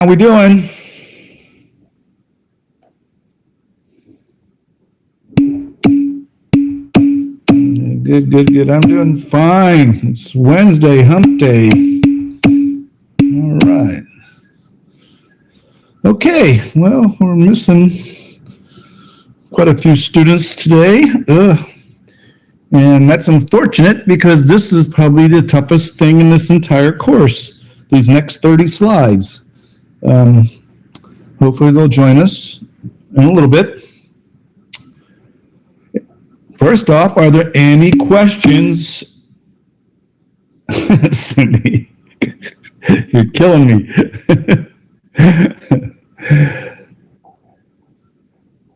How we doing? Good. I'm doing fine. It's Wednesday, hump day. All right. Okay, well, we're missing quite a few students today. And that's unfortunate because this is probably the toughest thing in this entire course, these next 30 slides. Hopefully they'll join us in a little bit. First off, are there any questions? Cindy, you're killing me.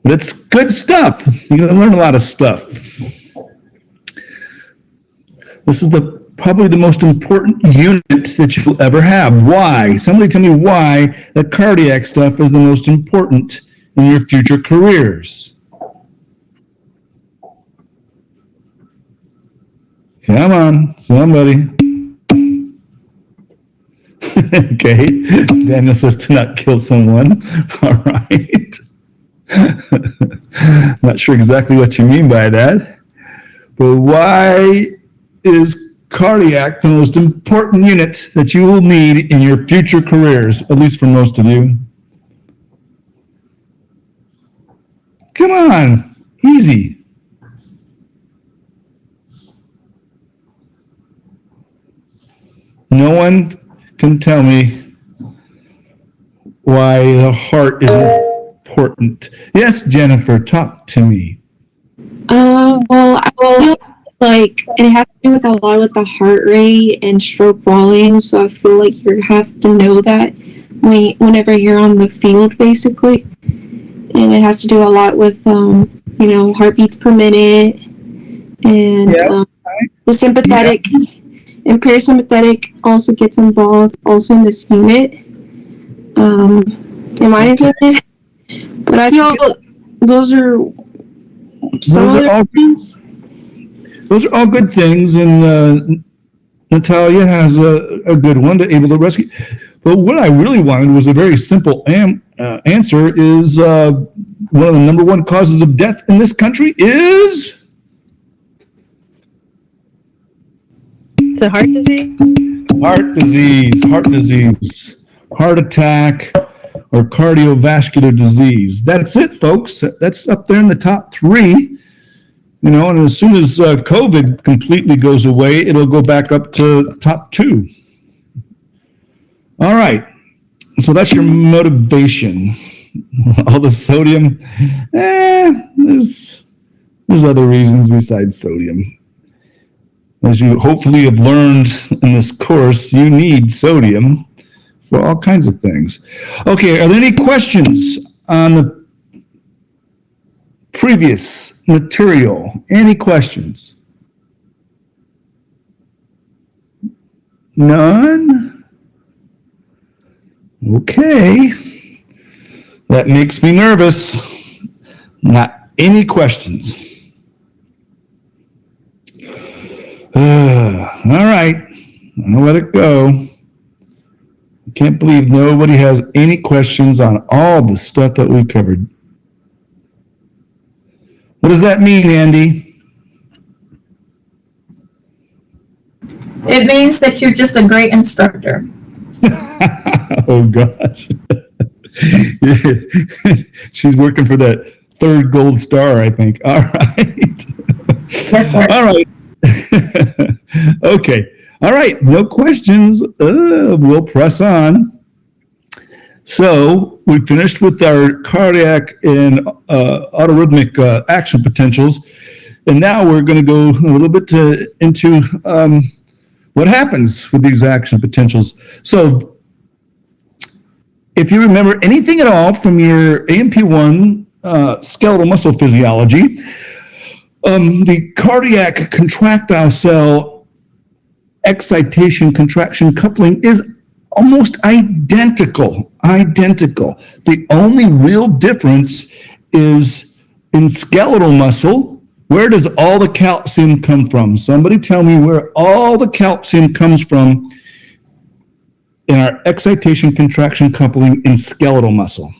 But it's good stuff. You're going to learn a lot of stuff. This is probably the most important unit that you'll ever have. Why? Somebody tell me why the cardiac stuff is the most important in your future careers. Come on, somebody. Okay, Daniel says to not kill someone. All right. Not sure exactly what you mean by that. But why is cardiac the most important unit that you will need in your future careers, at least for most of you? Come on, easy. No one can tell me why the heart is important. Yes, Jennifer, talk to me. Well, I feel like it has to do with a lot with the heart rate and stroke volume. So I feel like you have to know that whenever you're on the field, basically. And it has to do a lot with, heartbeats per minute and the sympathetic. Yeah. And parasympathetic also gets involved also in this unit, in my opinion. But I feel those are all things. Those are all good things, and Natalia has a good one to able to rescue. But what I really wanted was a very simple answer is one of the number one causes of death in this country is... So heart disease? Heart disease, heart attack, or cardiovascular disease. That's it, folks. That's up there in the top three. And as soon as COVID completely goes away, it'll go back up to top two. All right. So that's your motivation. All the sodium. There's other reasons besides sodium. As you hopefully have learned in this course, you need sodium for all kinds of things. Okay, are there any questions on the previous material? Any questions? None? Okay. That makes me nervous. Not any questions. All right, I'll let it go. I can't believe nobody has any questions on all the stuff that we covered. What does that mean, Andy? It means that you're just a great instructor. Oh, gosh. She's working for that third gold star, I think. All right. Yes, sir. All right. Okay. All right. No questions. We'll press on. So we finished with our cardiac and autorhythmic action potentials. And now we're going to go a little bit into what happens with these action potentials. So if you remember anything at all from your A&P1 skeletal muscle physiology, the cardiac contractile cell excitation contraction coupling is almost identical. The only real difference is in skeletal muscle. Where does all the calcium come from? Somebody tell me where all the calcium comes from in our excitation contraction coupling in skeletal muscle?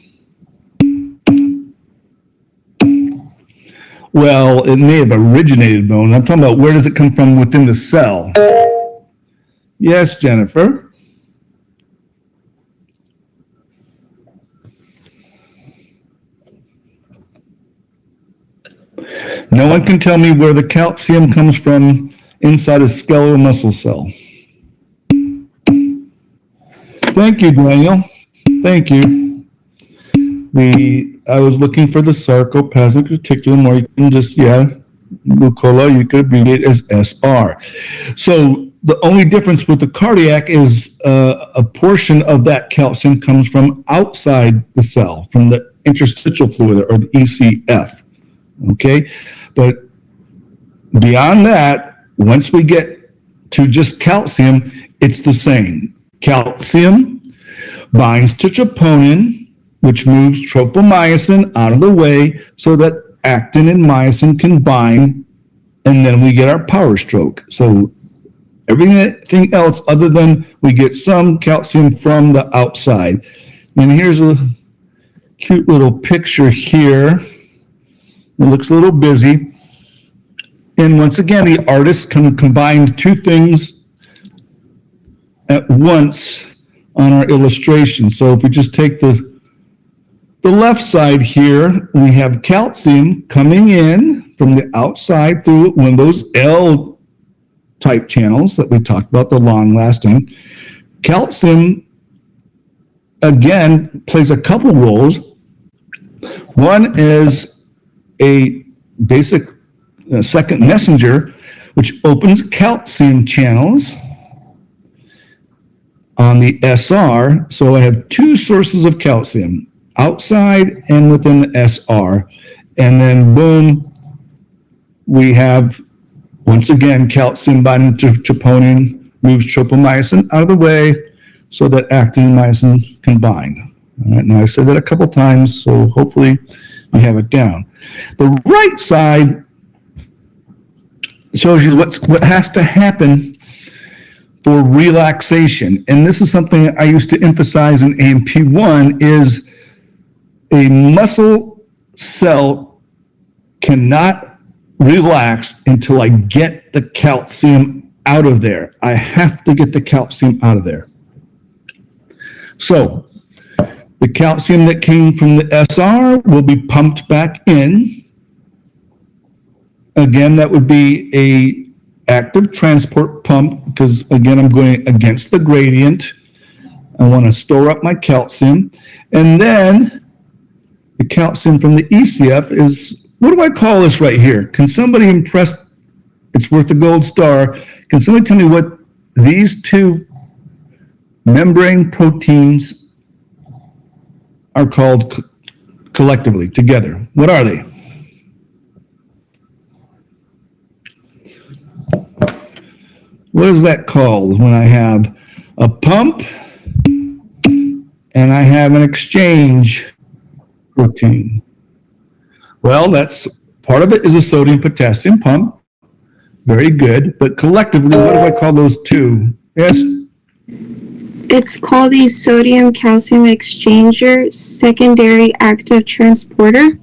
Well, it may have originated bone. I'm talking about where does it come from within the cell? Yes, Jennifer. No one can tell me where the calcium comes from inside a skeletal muscle cell. Thank you, Daniel. Thank you. I was looking for the sarcoplasmic reticulum, or you can just, Bucola, you could abbreviate as SR. So the only difference with the cardiac is a portion of that calcium comes from outside the cell, from the interstitial fluid, or the ECF. Okay? But beyond that, once we get to just calcium, it's the same. Calcium binds to troponin, which moves tropomyosin out of the way so that actin and myosin can bind, and then we get our power stroke. So everything else other than we get some calcium from the outside. And here's a cute little picture here. It looks a little busy. And once again, the artist can combine two things at once on our illustration. So if we just take the left side here, we have calcium coming in from the outside through one of those L-type channels that we talked about, the long-lasting. Calcium, again, plays a couple roles. One is a basic second messenger, which opens calcium channels on the SR. So I have two sources of calcium, outside and within the SR. And then boom, we have, once again, calcium binding to troponin, moves tropomyosin out of the way so that actin and myosin can bind. All right, now I said that a couple times, so hopefully you have it down. The right side shows you what has to happen for relaxation. And this is something I used to emphasize in A&P1 is a muscle cell cannot relax until I get the calcium out of there. I have to get the calcium out of there. So the calcium that came from the SR will be pumped back in. Again, that would be a active transport pump because, again, I'm going against the gradient. I want to store up my calcium. And then the calcium from the ECF is, what do I call this right here? Can somebody impress, it's worth a gold star. Can somebody tell me what these two membrane proteins are called collectively, together? What are they? What is that called when I have a pump and I have an exchange protein? Well, that's part of it is a sodium-potassium pump. Very good. But collectively, what do I call those two? Yes? It's called the sodium calcium exchanger secondary active transporter.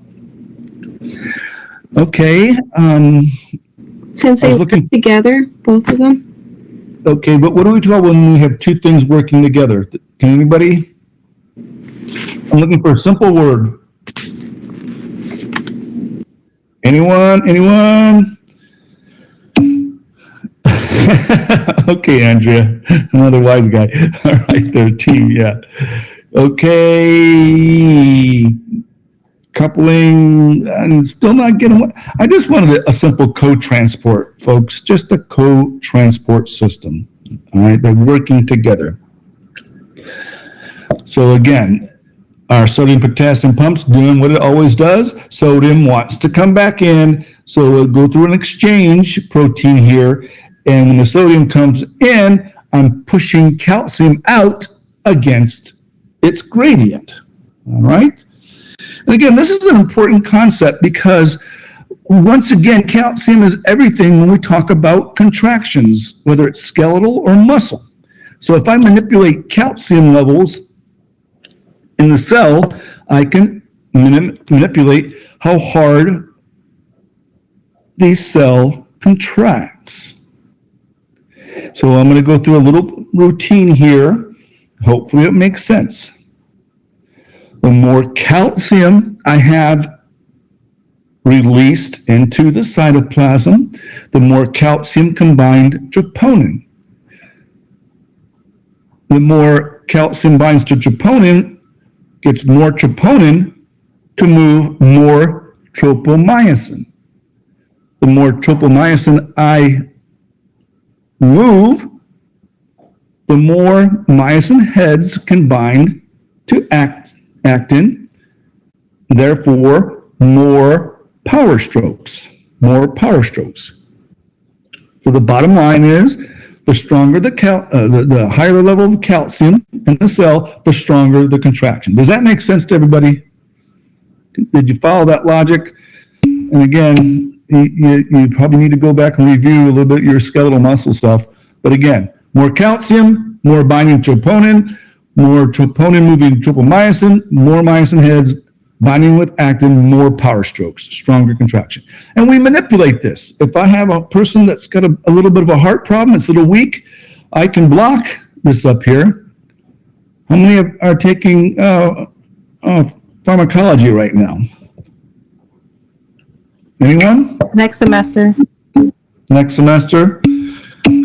Okay. Since they work together, both of them. Okay, but what do we call when we have two things working together? Can anybody? I'm looking for a simple word. Anyone? Okay, Andrea, another wise guy. All right, their team, yeah. Okay, coupling, and still not getting what I just wanted a simple co-transport, folks, just a co-transport system. All right, they're working together. So again, our sodium potassium pump's doing what it always does. Sodium wants to come back in, so it'll go through an exchange protein here, and when the sodium comes in, I'm pushing calcium out against its gradient. All right. And again, this is an important concept because, once again, calcium is everything when we talk about contractions, whether it's skeletal or muscle. So if I manipulate calcium levels in the cell, I can manipulate how hard the cell contracts. So I'm going to go through a little routine here. Hopefully it makes sense. The more calcium I have released into the cytoplasm, the more calcium combined troponin. The more calcium binds to troponin, gets more troponin to move more tropomyosin. The more tropomyosin I move, the more myosin heads can bind to actin, therefore more power strokes. So the bottom line is, the stronger the higher the level of calcium in the cell, the stronger the contraction. Does that make sense to everybody? Did you follow that logic? And again, you probably need to go back and review a little bit your skeletal muscle stuff. But again, more calcium, more binding troponin, more troponin moving tropomyosin, more myosin heads binding with actin, more power strokes, stronger contraction. And we manipulate this. If I have a person that's got a little bit of a heart problem, it's a little weak, I can block this up here. How many are taking pharmacology right now? Anyone? Next semester. Next semester?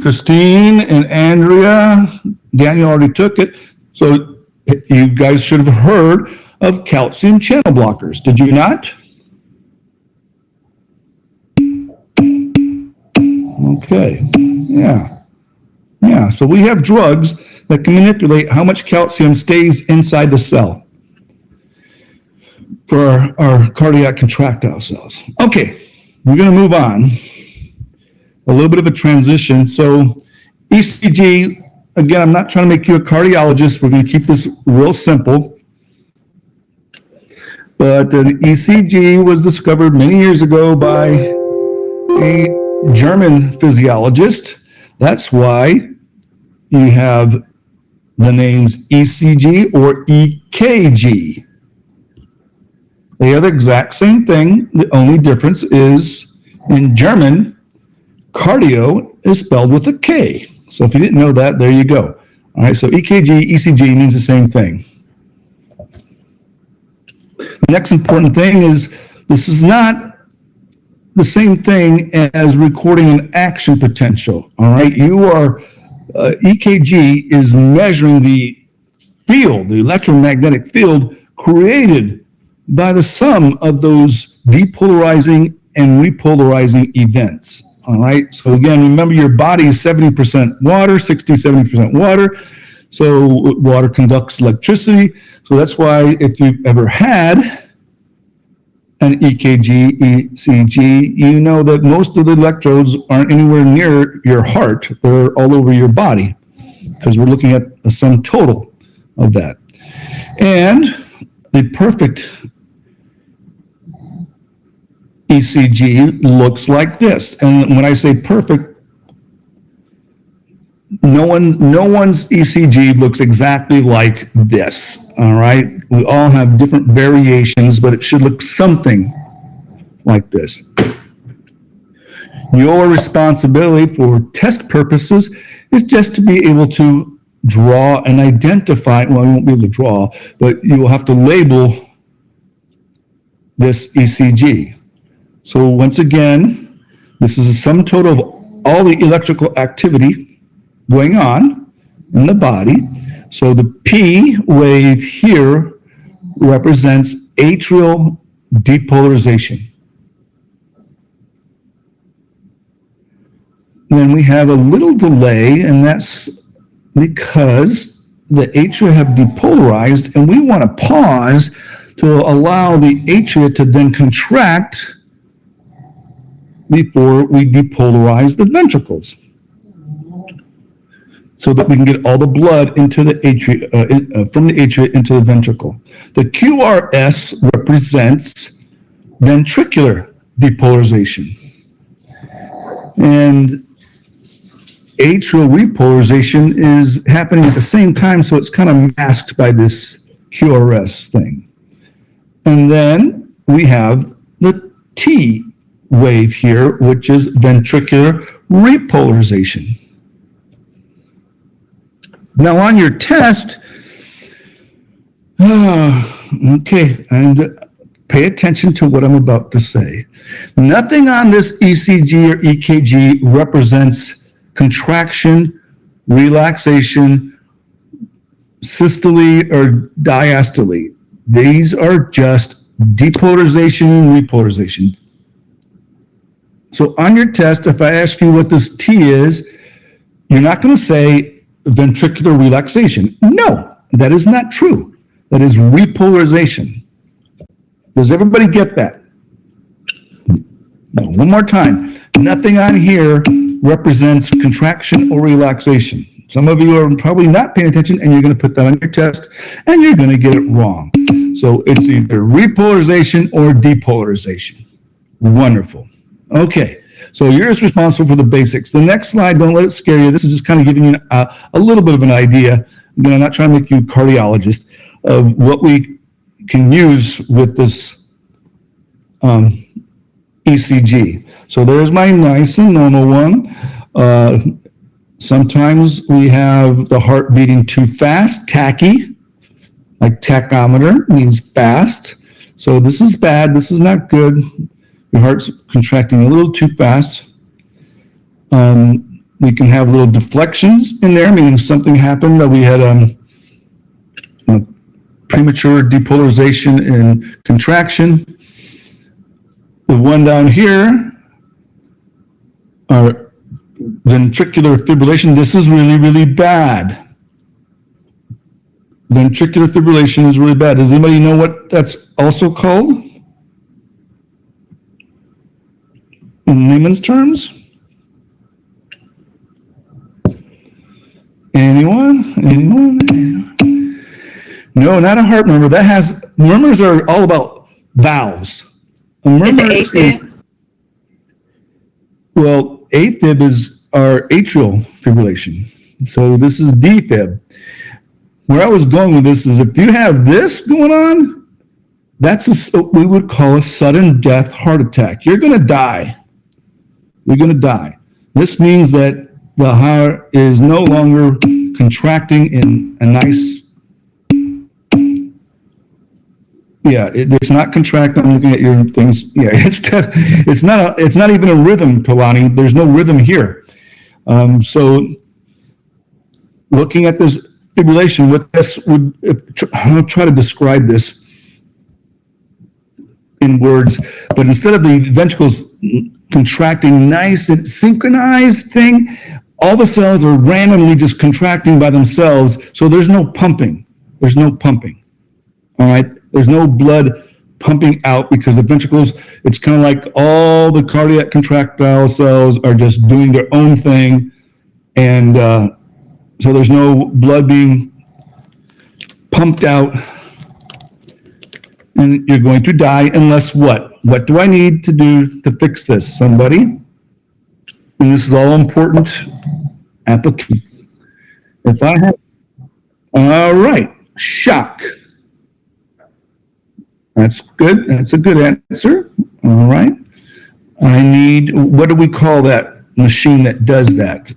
Christine and Andrea, Daniel already took it. So you guys should have heard of calcium channel blockers. Did you not? Okay. Yeah. So we have drugs that can manipulate how much calcium stays inside the cell for our cardiac contractile cells. Okay, we're going to move on. A little bit of a transition. So ECG, again, I'm not trying to make you a cardiologist. We're going to keep this real simple. But the ECG was discovered many years ago by a German physiologist. That's why you have the names ECG or EKG. They are the exact same thing. The only difference is in German, cardio is spelled with a K. So if you didn't know that, there you go. All right, so EKG, ECG means the same thing. The next important thing is this is not the same thing as recording an action potential. All right, EKG is measuring the field, the electromagnetic field created by the sum of those depolarizing and repolarizing events. All right, so again, remember your body is 70% water, 70% water. So water conducts electricity. So that's why if you've ever had an EKG, ECG, you know that most of the electrodes aren't anywhere near your heart. They're all over your body because we're looking at the sum total of that. And the perfect ECG looks like this. And when I say perfect, no one's ECG looks exactly like this. All right, we all have different variations, but it should look something like this. Your responsibility for test purposes is just to be able to draw and identify. Well, you won't be able to draw, but you will have to label this ECG. So once again, this is a sum total of all the electrical activity going on in the body. So the P wave here represents atrial depolarization. Then we have a little delay, and that's because the atria have depolarized, and we want to pause to allow the atria to then contract before we depolarize the ventricles, so that we can get all the blood into the atria, from the atria into the ventricle. The QRS represents ventricular depolarization. And atrial repolarization is happening at the same time, so it's kind of masked by this QRS thing. And then we have the T wave here, which is ventricular repolarization. Now on your test, okay, and pay attention to what I'm about to say. Nothing on this ECG or EKG represents contraction, relaxation, systole or diastole. These are just depolarization and repolarization. So on your test, if I ask you what this T is, you're not going to say ventricular relaxation. No, that is not true. That is repolarization. Does everybody get that? No, one more time. Nothing on here represents contraction or relaxation. Some of you are probably not paying attention, and you're going to put that on your test, and you're going to get it wrong. So it's either repolarization or depolarization. Wonderful. Okay, so you're just responsible for the basics. The next slide, don't let it scare you. This is just kind of giving you a little bit of an idea. Again, I'm not trying to make you a cardiologist of what we can use with this ECG. So there's my nice and normal one. Sometimes we have the heart beating too fast, tachy, like tachometer means fast. So this is bad, this is not good. Your heart's contracting a little too fast. We can have little deflections in there, meaning something happened that we had premature depolarization and contraction. The one down here are ventricular fibrillation. This is really, really bad. Ventricular fibrillation is really bad. Does anybody know what that's also called? In layman's terms? Anyone? No, not a heart murmur. Murmurs are all about valves. A murmur Is it AFib? Well, AFib is our atrial fibrillation. So this is defib. Where I was going with this is if you have this going on, that's what we would call a sudden death heart attack. You're going to die. You're going to die. This means that the heart is no longer contracting in a nice, it's not contracting. I'm looking at your things. Yeah, it's not even a rhythm, Talani. There's no rhythm here. So looking at this fibrillation, what this would, I'll try to describe this in words, but instead of the ventricles contracting nice and synchronized thing, all the cells are randomly just contracting by themselves, so there's no pumping. All right? There's no blood pumping out because the ventricles, it's kind of like all the cardiac contractile cells are just doing their own thing, and so there's no blood being pumped out, and you're going to die unless what? What do I need to do to fix this? Somebody? And this is all important application. If I have, all right, shock. That's good. That's a good answer. All right. I need, what do we call that machine that does that?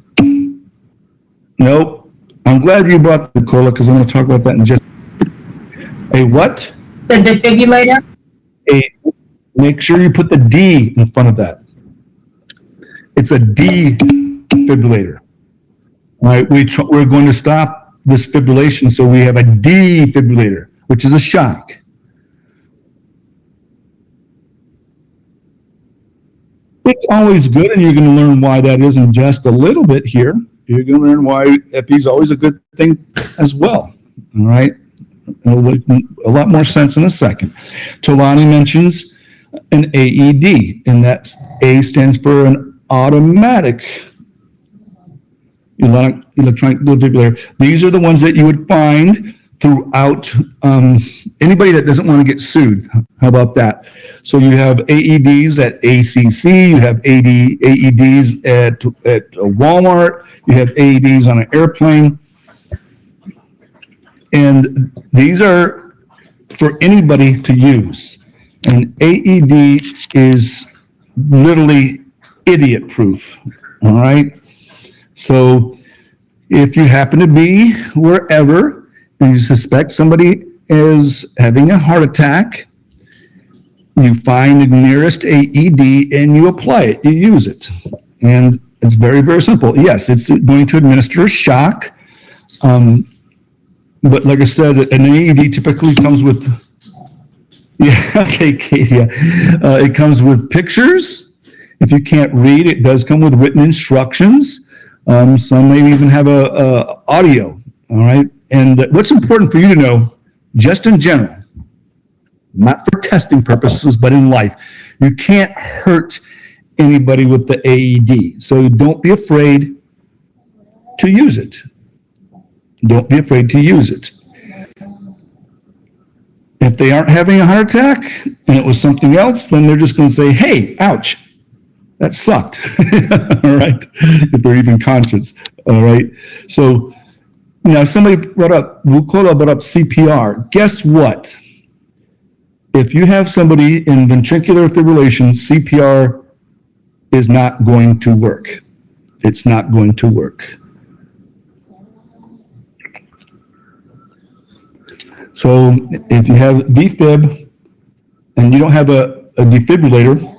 Nope. I'm glad you brought the cola because I'm going to talk about that in just a what? The defibrillator? Make sure you put the D in front of that. It's a defibrillator. All right, we're going to stop this fibrillation, so we have a defibrillator, which is a shock. It's always good, and you're going to learn why that is in just a little bit here. You're going to learn why epi is always a good thing as well. All right, it'll make a lot more sense in a second. Tolani mentions an AED, and that A stands for an automatic electronic defibrillator. These are the ones that you would find throughout anybody that doesn't want to get sued. How about that? So you have AEDs at ACC, you have AEDs at Walmart, you have AEDs on an airplane. And these are for anybody to use. An AED is literally idiot proof. All right. So if you happen to be wherever and you suspect somebody is having a heart attack, you find the nearest AED and you apply it, you use it. And it's very, very simple. Yes, it's going to administer shock. But like I said, an AED typically comes with, yeah, okay, Katie, yeah. It comes with pictures. If you can't read, it does come with written instructions. Some may even have a audio, all right? And what's important for you to know, just in general, not for testing purposes, but in life, you can't hurt anybody with the AED. So don't be afraid to use it. Don't be afraid to use it. If they aren't having a heart attack and it was something else, then they're just going to say, hey, ouch, that sucked. All right. If they're even conscious. All right. So now somebody brought up, Wukola brought up CPR. Guess what? If you have somebody in ventricular fibrillation, CPR is not going to work. It's not going to work. So if you have defib and you don't have a defibrillator,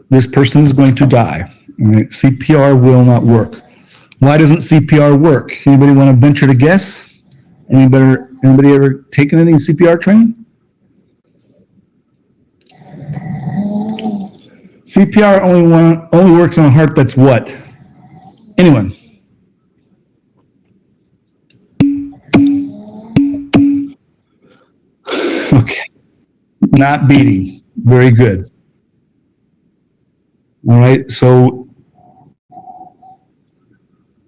this person is going to die. Right? CPR will not work. Why doesn't CPR work? Anybody want to venture to guess? Anybody ever taken any CPR training? CPR only works on a heart that's what? Anyone? Okay. Not beating. Very good. All right. So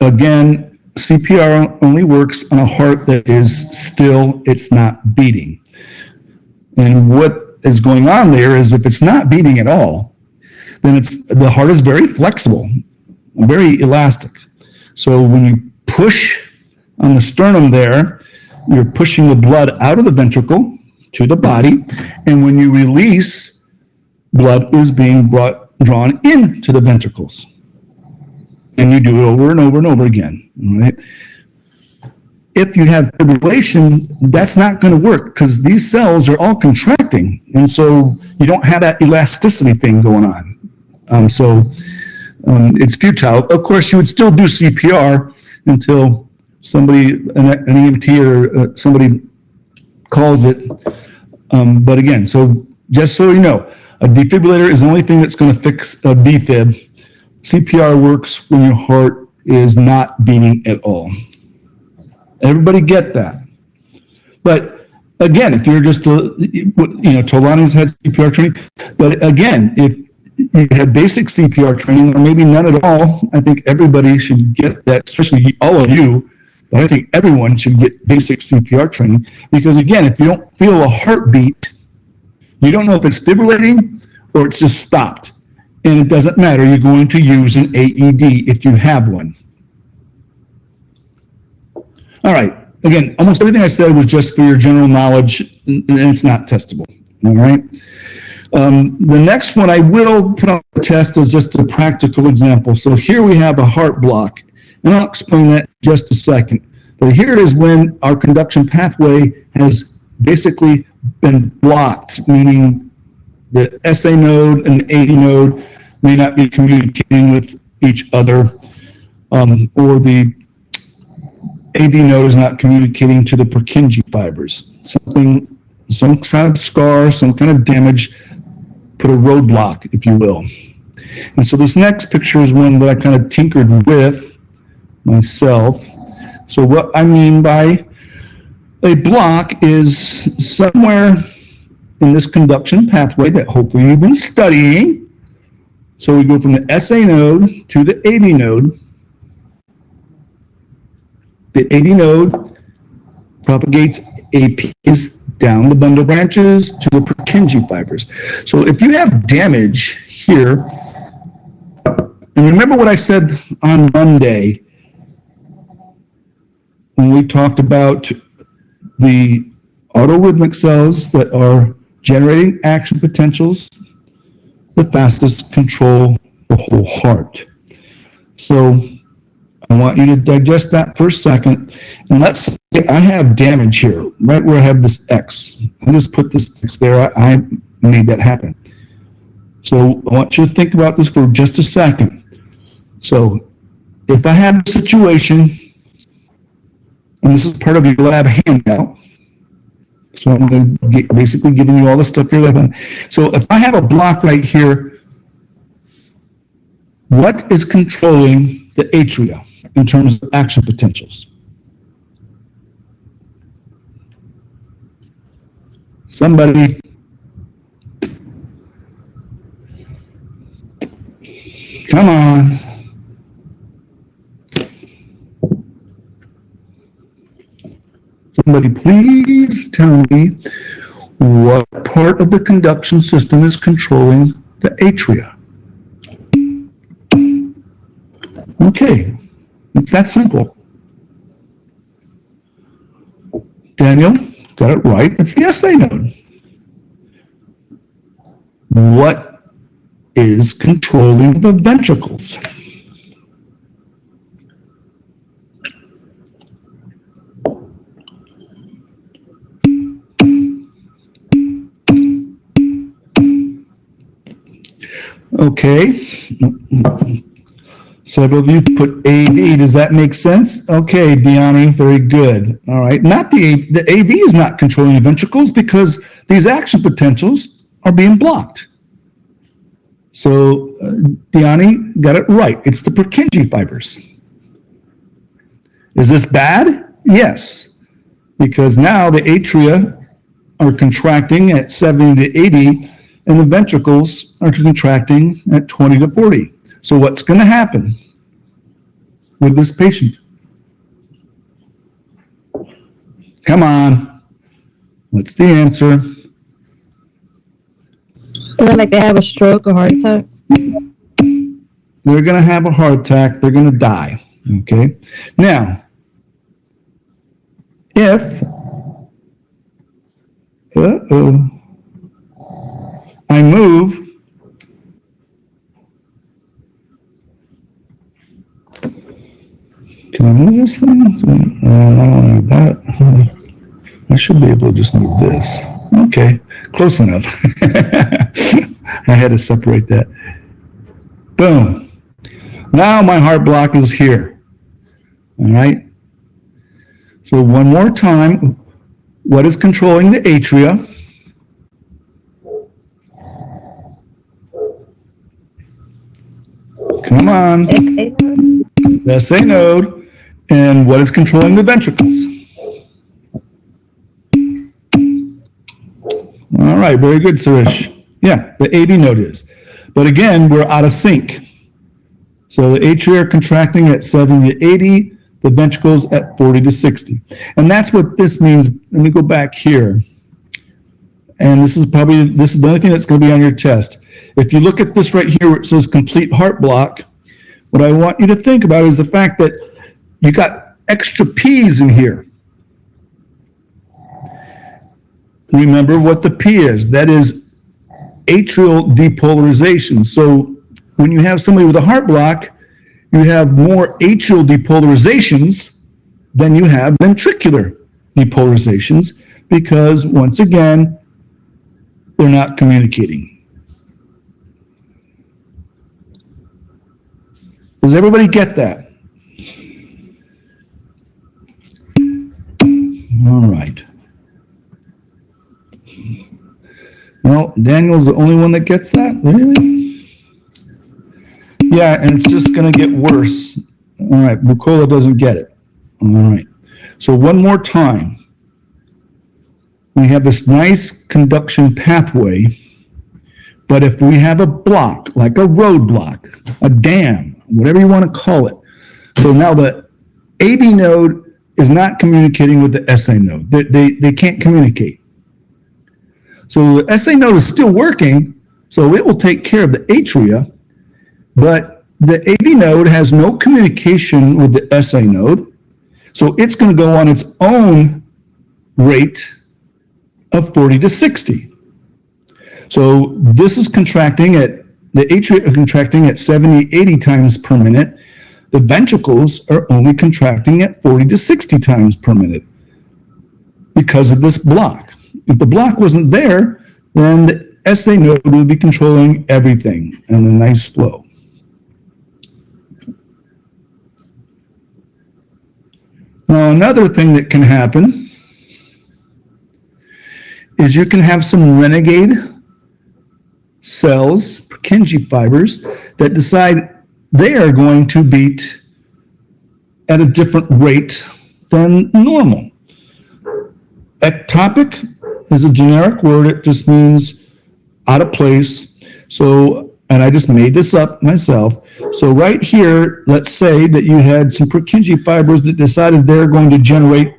again, CPR only works on a heart that is still, it's not beating. And what is going on there is if it's not beating at all, then the heart is very flexible, very elastic. So when you push on the sternum there, you're pushing the blood out of the ventricle to the body, and when you release, blood is being drawn into the ventricles. And you do it over and over and over again, all right? If you have fibrillation, that's not going to work because these cells are all contracting, and so you don't have that elasticity thing going on. It's futile. Of course, you would still do CPR until somebody, an EMT or somebody calls it. But again, so just so you know, a defibrillator is the only thing that's going to fix a defib. CPR works when your heart is not beating at all. Everybody get that. But again, if you're just, Tolani's had CPR training. But again, if you have basic CPR training, or maybe none at all, I think everybody should get that, especially all of you. But I think everyone should get basic CPR training because, again, if you don't feel a heartbeat, you don't know if it's fibrillating or it's just stopped. And it doesn't matter. You're going to use an AED if you have one. All right. Again, almost everything I said was just for your general knowledge, and it's not testable. All right. The next one I will put on the test is just a practical example. So here we have a heart block. And I'll explain that in just a second. But here it is when our conduction pathway has basically been blocked, meaning the SA node and the AD node may not be communicating with each other, or the AD node is not communicating to the Purkinje fibers. Some kind of scar, some kind of damage, put a roadblock, if you will. And so this next picture is one that I kind of tinkered with myself. So what I mean by a block is somewhere in this conduction pathway that hopefully you've been studying. So we go from the SA node to the AD node. The AD node propagates APs down the bundle branches to the Purkinje fibers. So if you have damage here, and remember what I said on Monday when we talked about the autorhythmic cells that are generating action potentials, the fastest control the whole heart. So I want you to digest that for a second. And let's say I have damage here, right where I have this X. I just put this X there. I made that happen. So I want you to think about this for just a second. So if I have a situation, and this is part of your lab handout, so I'm going to basically giving you all the stuff you're looking at. So if I have a block right here, what is controlling the atria in terms of action potentials? Somebody. Come on. Somebody please tell me what part of the conduction system is controlling the atria. Okay, it's that simple. Daniel, got it right. It's the SA node. What is controlling the ventricles? Okay. Several of you put AV. Does that make sense? Okay, Deani, very good. All right. Not the AV is not controlling the ventricles because these action potentials are being blocked. So Deani got it right. It's the Purkinje fibers. Is this bad? Yes, because now the atria are contracting at 70 to 80 and the ventricles are contracting at 20 to 40. So what's going to happen with this patient? Come on. What's the answer? Is it like they have a stroke or heart attack? They're going to have a heart attack. They're going to die. Okay. Now, if I move Can I move this thing? I don't want to move that. I should be able to just move this. Okay, close enough. I had to separate that. Boom. Now my heart block is here. All right. So one more time, what is controlling the atria? Come on. The SA node. And what is controlling the ventricles? All right, very good, Suresh. Yeah, the AV node is. But again, we're out of sync. So the atria are contracting at 70 to 80, the ventricles at 40 to 60. And that's what this means. Let me go back here. And this is the only thing that's going to be on your test. If you look at this right here where it says complete heart block, what I want you to think about is the fact that you got extra P's in here. Remember what the P is. That is atrial depolarization. So when you have somebody with a heart block, you have more atrial depolarizations than you have ventricular depolarizations because, once again, they're not communicating. Does everybody get that? All right. Well, Daniel's the only one that gets that? Really? Yeah, and it's just going to get worse. All right, Bucola doesn't get it. All right. So one more time. We have this nice conduction pathway, but if we have a block, like a roadblock, a dam, whatever you want to call it. So now the AV node is not communicating with the SA node. They can't communicate. So the SA node is still working, so it will take care of the atria, but the AV node has no communication with the SA node, so it's going to go on its own rate of 40 to 60. So this is contracting at, the atria are contracting at 70, 80 times per minute. The ventricles are only contracting at 40 to 60 times per minute because of this block. If the block wasn't there, then the SA node would be controlling everything and a nice flow. Now, another thing that can happen is you can have some renegade cells, Purkinje fibers, that decide they are going to beat at a different rate than normal. Ectopic is a generic word. It just means out of place. So, and I just made this up myself. So right here, let's say that you had some Purkinje fibers that decided they're going to generate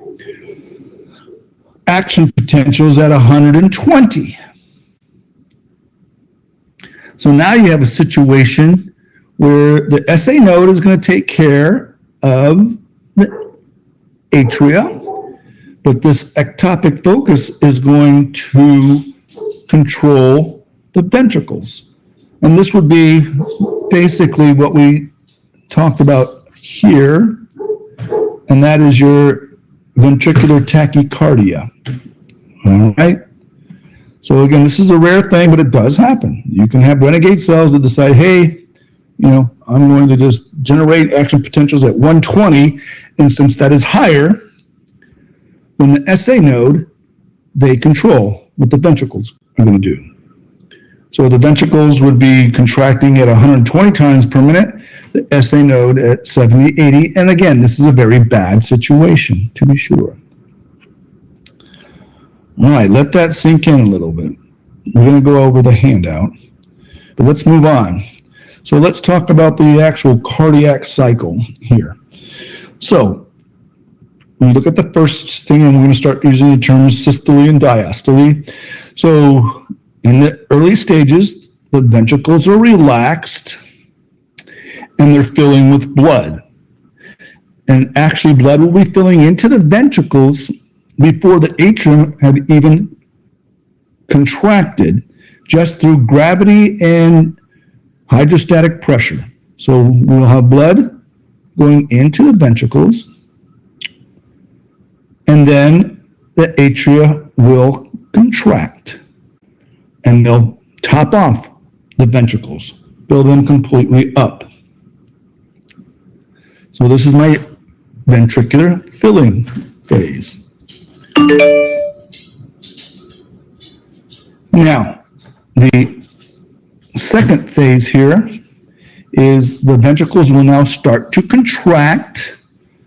action potentials at 120. So now you have a situation where the SA node is going to take care of the atria, but this ectopic focus is going to control the ventricles. And this would be basically what we talked about here, and that is your ventricular tachycardia. All right? So again, this is a rare thing, but it does happen. You can have renegade cells that decide, hey, you know, I'm going to just generate action potentials at 120, and since that is higher than the SA node, they control what the ventricles are going to do. So the ventricles would be contracting at 120 times per minute, the SA node at 70, 80, and again, this is a very bad situation, to be sure. All right, let that sink in a little bit. We're going to go over the handout, but let's move on. So let's talk about the actual cardiac cycle here. So we look at the first thing, and we're going to start using the terms systole and diastole. So in the early stages, the ventricles are relaxed and they're filling with blood. And actually, blood will be filling into the ventricles before the atrium had even contracted, just through gravity and hydrostatic pressure. So we'll have blood going into the ventricles, and then the atria will contract, and they'll top off the ventricles, fill them completely up. So this is my ventricular filling phase. Now, the second phase here is the ventricles will now start to contract.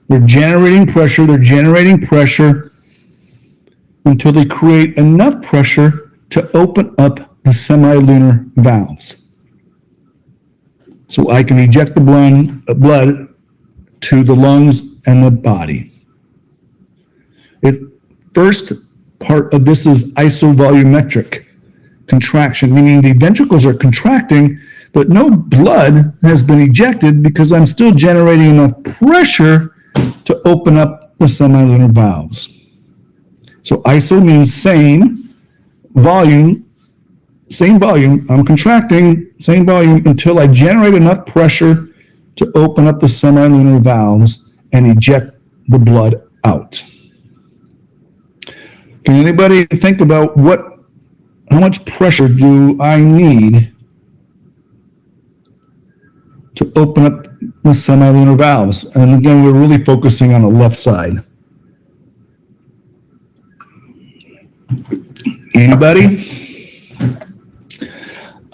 They're generating pressure until they create enough pressure to open up the semilunar valves. So I can eject the blood to the lungs and the body. First part of this is isovolumetric contraction, meaning the ventricles are contracting, but no blood has been ejected because I'm still generating enough pressure to open up the semilunar valves. So iso means same volume, I'm contracting, same volume until I generate enough pressure to open up the semilunar valves and eject the blood out. Can anybody think about how much pressure do I need to open up the semilunar valves? And again, we're really focusing on the left side. Anybody?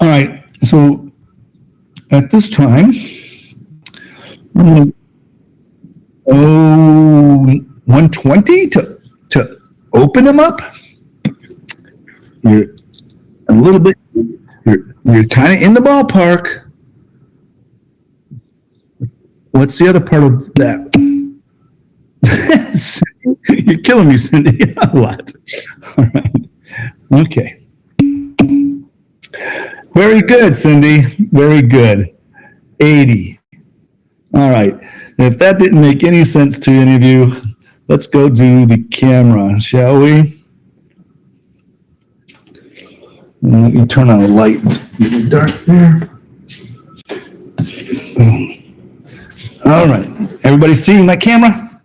All right, so at this time, 120 to open them up. You're a little bit, you're kind of in the ballpark. What's the other part of that? You're killing me, Cindy. A lot. All right. Okay. Very good, Cindy. Very good. 80. All right. And if that didn't make any sense to any of you, let's go do the camera, shall we? And let me turn on a light. It's getting dark there. All right. Everybody seeing my camera?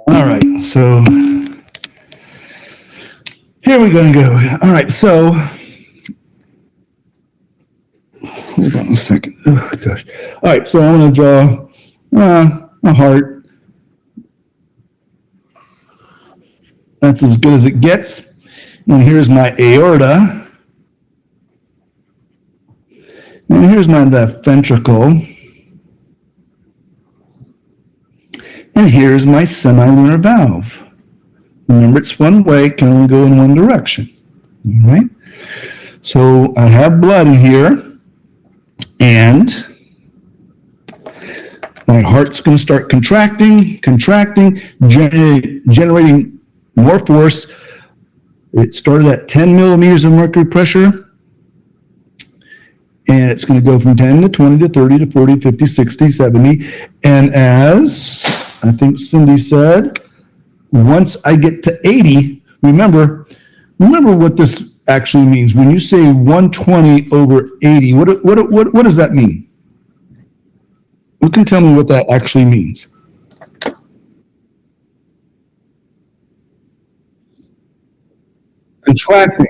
All right. So here we're going to go. All right. So hold on a second. Oh, gosh. All right. So I'm going to draw a heart. That's as good as it gets. And here's my aorta. And here's my left ventricle. And here's my semilunar valve. Remember, it's one way, can only go in one direction. All right? So I have blood in here, and my heart's going to start contracting, generating more force. It started at 10 millimeters of mercury pressure. And it's going to go from 10 to 20 to 30 to 40, 50, 60, 70. And as I think Cindy said, once I get to 80, remember what this actually means. When you say 120 over 80, what does that mean? Who can tell me what that actually means? Contracting.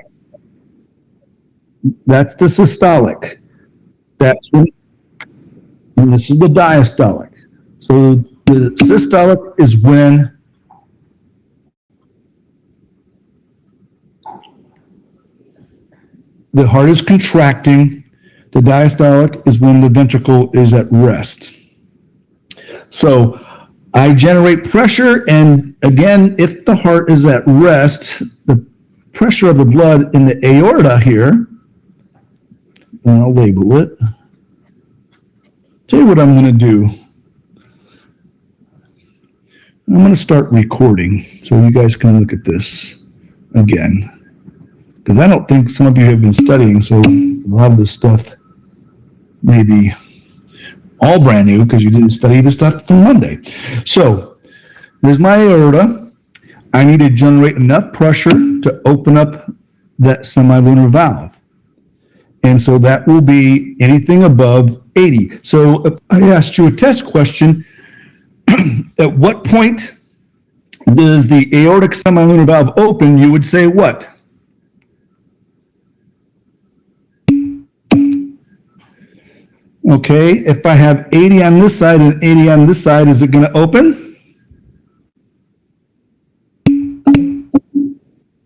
That's the systolic. That's when, and this is the diastolic. So the systolic is when the heart is contracting. The diastolic is when the ventricle is at rest. So I generate pressure, and again, if the heart is at rest, the pressure of the blood in the aorta here, and I'll label it. Tell you what I'm going to do. I'm going to start recording so you guys can look at this again. Because I don't think some of you have been studying, so a lot of this stuff may be all brand new because you didn't study this stuff from Monday. So there's my aorta. I need to generate enough pressure to open up that semilunar valve. And so that will be anything above 80. So if I asked you a test question, at what point does the aortic semilunar valve open? You would say what? Okay, if I have 80 on this side and 80 on this side, is it going to open?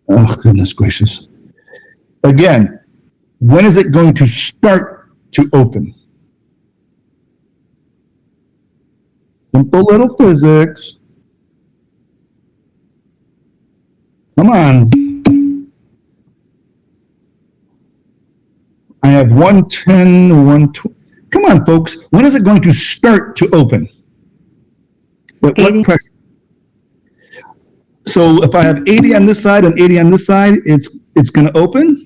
Oh, goodness gracious. Again, when is it going to start to open? Simple little physics. Come on. I have 110, 120. Come on, folks. When is it going to start to open? What pressure? So if I have 80 on this side and 80 on this side, it's going to open?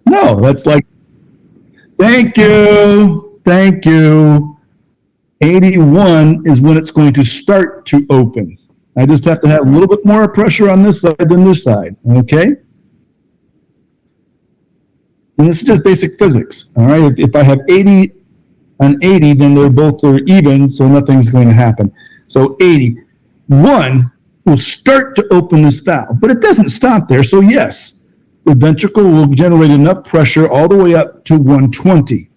No, that's like, thank you. 81 is when it's going to start to open. I just have to have a little bit more pressure on this side than this side, okay? And this is just basic physics, all right? If I have 80 on 80, then they're both even, so nothing's going to happen. So 81 will start to open this valve, but it doesn't stop there. So yes, the ventricle will generate enough pressure all the way up to 120.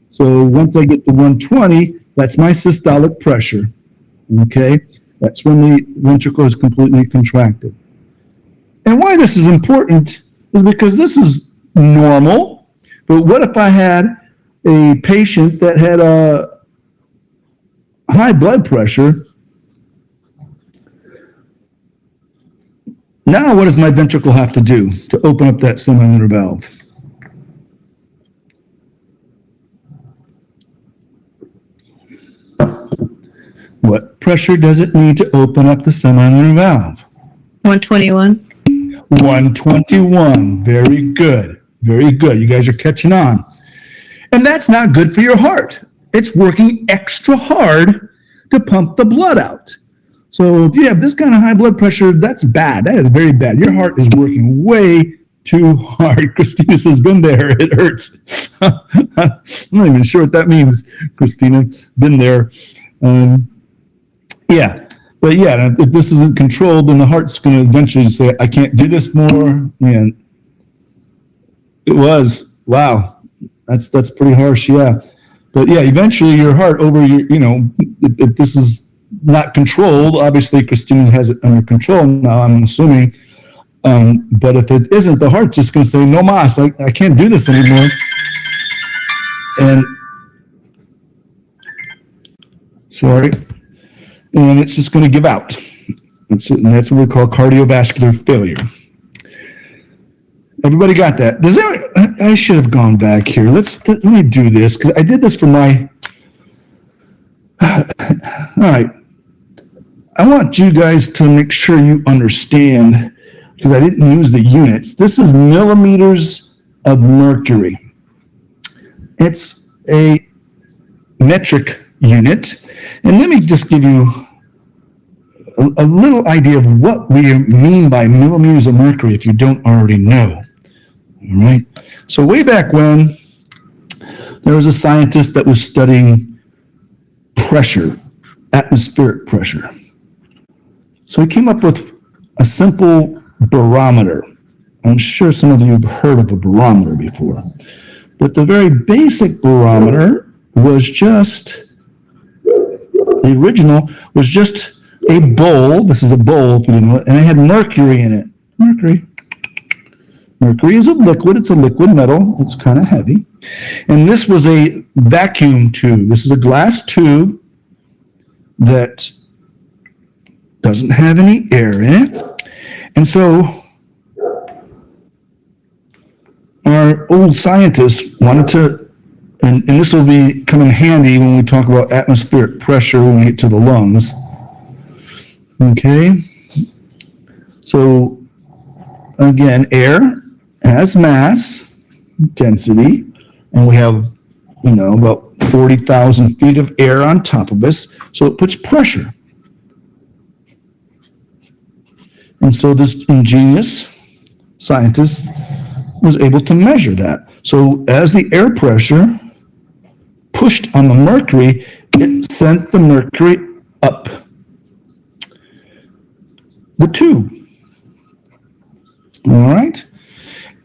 So once I get to 120, that's my systolic pressure, okay? That's when the ventricle is completely contracted. And why this is important is because this is normal, but what if I had a patient that had a high blood pressure Now, what does my ventricle have to do to open up that semilunar valve? What pressure does it need to open up the semilunar valve? 121. 121. Very good. Very good. You guys are catching on. And that's not good for your heart. It's working extra hard to pump the blood out. So if you have this kind of high blood pressure, that's bad. That is very bad. Your heart is working way too hard. Christina says, been there. It hurts. I'm not even sure what that means, Christina. Been there. Yeah. But yeah, if this isn't controlled, then the heart's going to eventually say, I can't do this more. Man, it was. Wow. That's pretty harsh. Yeah. But yeah, eventually your heart over your, if this is not controlled, obviously Christina has it under control now, I'm assuming. But if it isn't, the heart's just going to say, no mas, I can't do this anymore. And sorry. And it's just going to give out. That's what we call cardiovascular failure. Everybody got that? I should have gone back here. Let me do this because I did this for my. All right. I want you guys to make sure you understand because I didn't use the units. This is millimeters of mercury. It's a metric unit. And let me just give you a little idea of what we mean by millimeters of mercury if you don't already know. All right. So way back when, there was a scientist that was studying pressure, atmospheric pressure. So he came up with a simple barometer. I'm sure some of you have heard of a barometer before. But the very basic barometer was the original was just a bowl. This is a bowl, if you didn't know it, and it had mercury in it. Mercury is a liquid. It's a liquid metal. It's kind of heavy. And this was a vacuum tube. This is a glass tube that doesn't have any air in it. And so our old scientists wanted to, and this will come in handy when we talk about atmospheric pressure when we get to the lungs. Okay. So again, air has mass, density, and we have, about 40,000 feet of air on top of us, so it puts pressure. And so this ingenious scientist was able to measure that. So as the air pressure pushed on the mercury, it sent the mercury up the tube. All right?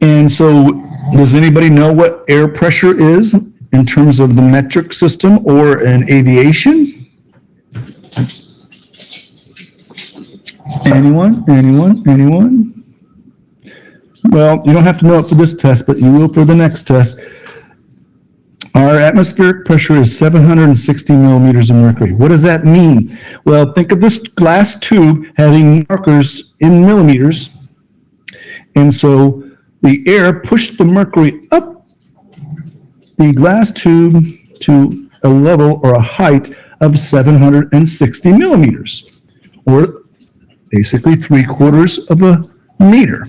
And so does anybody know what air pressure is in terms of the metric system or in aviation? Anyone? Well, you don't have to know it for this test, but you will for the next test. Our atmospheric pressure is 760 millimeters of mercury. What does that mean? Well, think of this glass tube having markers in millimeters. And so the air pushed the mercury up the glass tube to a level or a height of 760 millimeters, or basically 3/4 of a meter.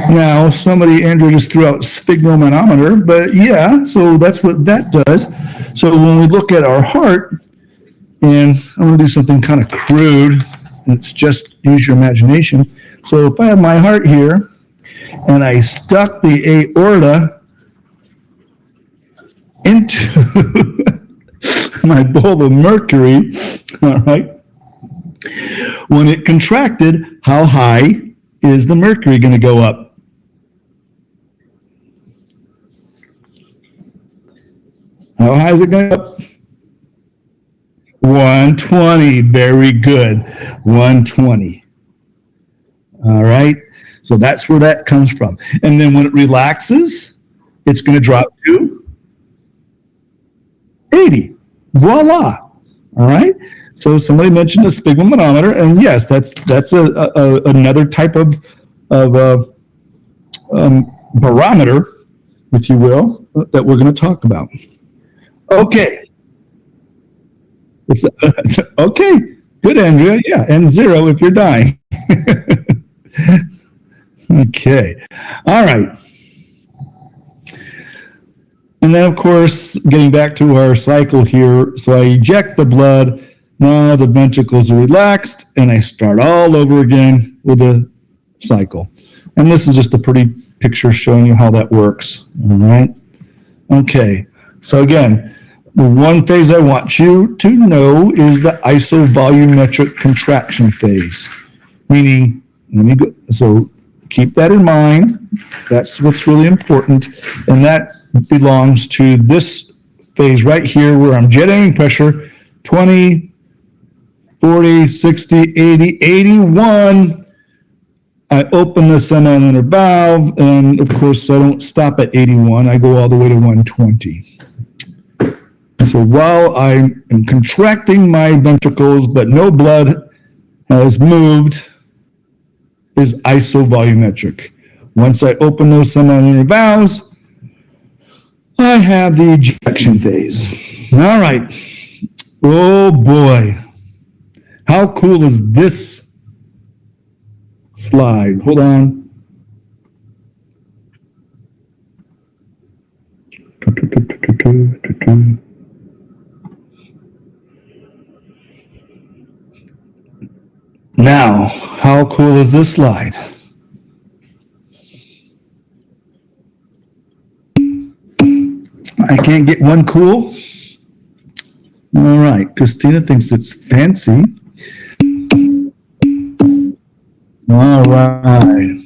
Now, Andrew just threw out sphygmomanometer, but yeah, so that's what that does. So when we look at our heart, and I'm going to do something kind of crude, and it's just use your imagination. So if I have my heart here, and I stuck the aorta into my bowl of mercury, all right, when it contracted, how high is the mercury going to go up? How high is it going up? 120. Very good. 120. All right. So that's where that comes from. And then when it relaxes, it's going to drop to 80. Voila. All right. So somebody mentioned a sphygmomanometer, and yes, that's another type of barometer, if you will, that we're going to talk about. Okay. Okay. Good, Andrea. Yeah, and 0 if you're dying. Okay. All right. And then, of course, getting back to our cycle here, so I eject the blood. Now the ventricles are relaxed, and I start all over again with a cycle. And this is just a pretty picture showing you how that works. All right. Okay. So again, the one phase I want you to know is the isovolumetric contraction phase, meaning, let me go, so keep that in mind. That's what's really important. And that belongs to this phase right here where I'm jetting pressure 20, 40, 60, 80, 81. I open the semi-lunar valve, and of course I don't stop at 81. I go all the way to 120. So while I am contracting my ventricles, but no blood has moved, is isovolumetric. Once I open those semi-lunar valves, I have the ejection phase. All right. Oh boy. How cool is this slide? Hold on. Now, how cool is this slide? I can't get one cool. All right, Christina thinks it's fancy. All right.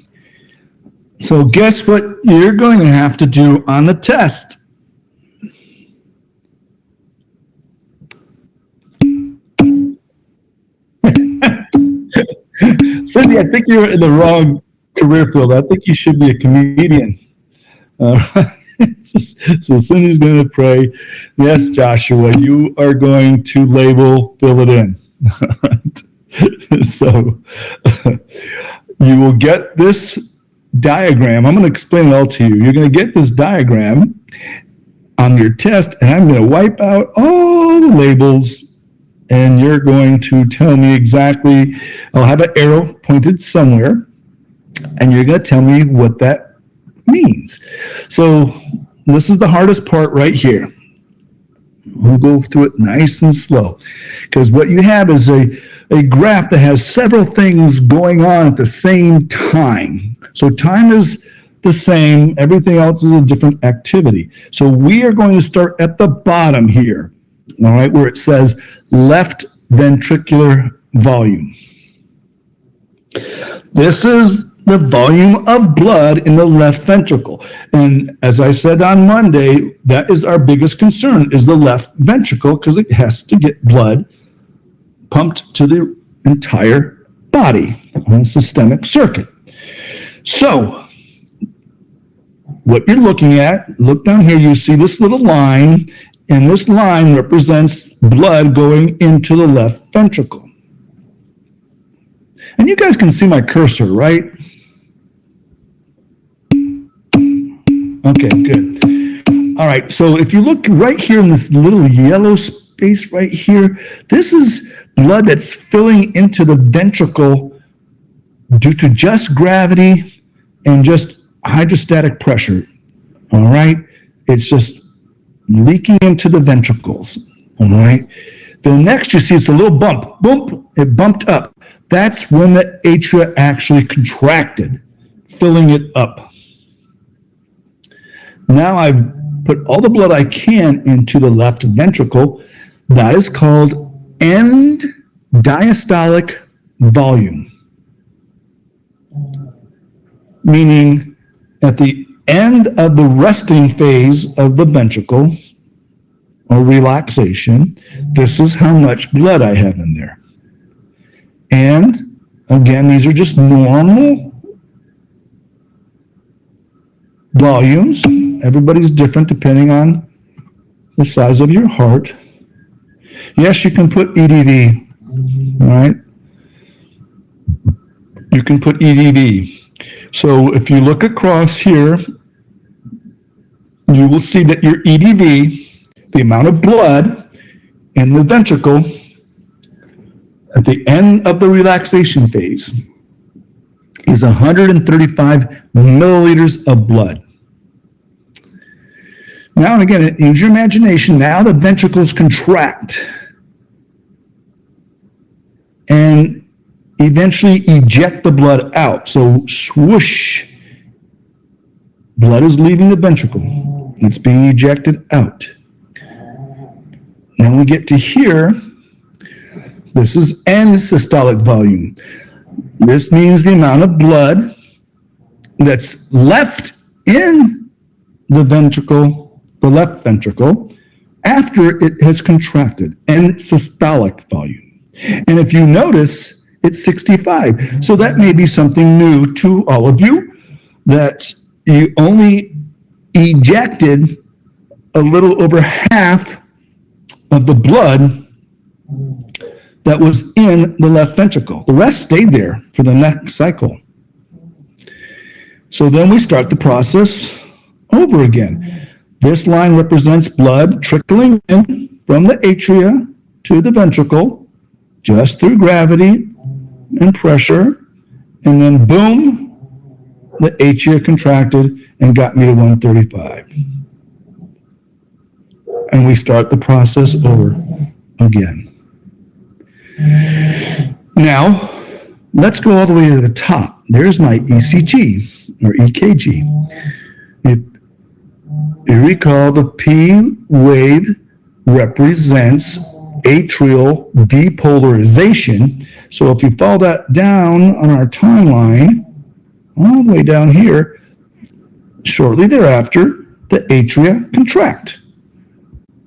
So guess what you're going to have to do on the test? Cindy, I think you're in the wrong career field. I think you should be a comedian. So Cindy's going to pray. Yes, Joshua, you are going to label, fill it in. So you will get this diagram. I'm going to explain it all to you. You're going to get this diagram on your test, and I'm going to wipe out all the labels, and you're going to tell me exactly. I'll have an arrow pointed somewhere, and you're going to tell me what that means. So this is the hardest part right here. We'll go through it nice and slow, because what you have is a graph that has several things going on at the same time. So time is the same, everything else is a different activity. So we are going to start at the bottom here, all right, where it says left ventricular volume. This is the volume of blood in the left ventricle. And as I said on Monday, that is our biggest concern, is the left ventricle, because it has to get blood pumped to the entire body on a systemic circuit. So what you're looking at, look down here, you see this little line, and this line represents blood going into the left ventricle. And you guys can see my cursor, right? Okay, good. All right, so if you look right here in this little yellow space right here, this is blood that's filling into the ventricle due to just gravity and just hydrostatic pressure. All right, it's just leaking into the ventricles. All right, then next you see it's a little bump. Boom, it bumped up. That's when the atria actually contracted, filling it up. Now I've put all the blood I can into the left ventricle. That is called end diastolic volume. Meaning at the end of the resting phase of the ventricle, or relaxation, this is how much blood I have in there. And again, these are just normal volumes. Everybody's different depending on the size of your heart. Yes, you can put EDV, all right? You can put EDV. So if you look across here, you will see that your EDV, the amount of blood in the ventricle at the end of the relaxation phase, is 135 milliliters of blood. Now and again, use your imagination. Now the ventricles contract and eventually eject the blood out. So swoosh, blood is leaving the ventricle. It's being ejected out. Now we get to here. This is end systolic volume. This means the amount of blood that's left in the ventricle, the left ventricle, after it has contracted, end systolic volume. And if you notice, it's 65. So that may be something new to all of you, that you only ejected a little over half of the blood that was in the left ventricle. The rest stayed there for the next cycle. So then we start the process over again. This line represents blood trickling in from the atria to the ventricle, just through gravity and pressure, and then boom, the atria contracted and got me to 135. And we start the process over again. Now, let's go all the way to the top. There's my ECG or EKG. You recall the P wave represents atrial depolarization. So if you follow that down on our timeline, all the way down here, shortly thereafter, the atria contract.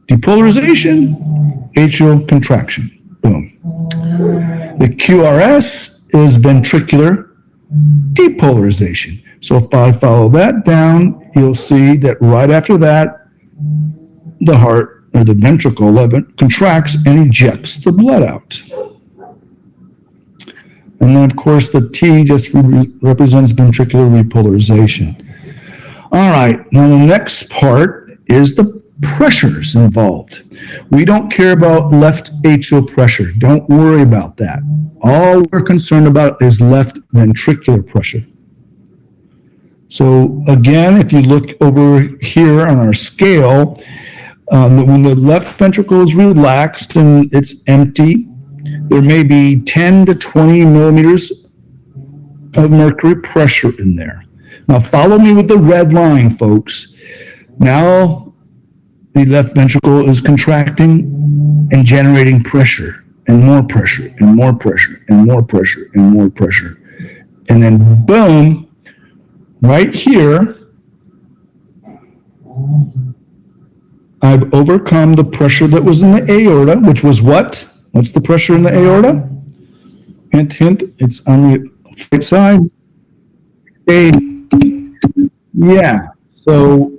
Depolarization, atrial contraction. Boom. The QRS is ventricular depolarization. So if I follow that down, you'll see that right after that, the heart or the ventricle contracts and ejects the blood out. And then, of course, the T just represents ventricular repolarization. All right, now the next part is the pressures involved. We don't care about left atrial pressure. Don't worry about that. All we're concerned about is left ventricular pressure. So again, if you look over here on our scale, when the left ventricle is relaxed and it's empty, there may be 10 to 20 millimeters of mercury pressure in there. Now follow me with the red line, folks. Now the left ventricle is contracting and generating pressure, and more pressure, and more pressure, and more pressure, and more pressure. And then boom, right here, I've overcome the pressure that was in the aorta, which was what? What's the pressure in the aorta? Hint, hint, it's on the right side. Yeah, so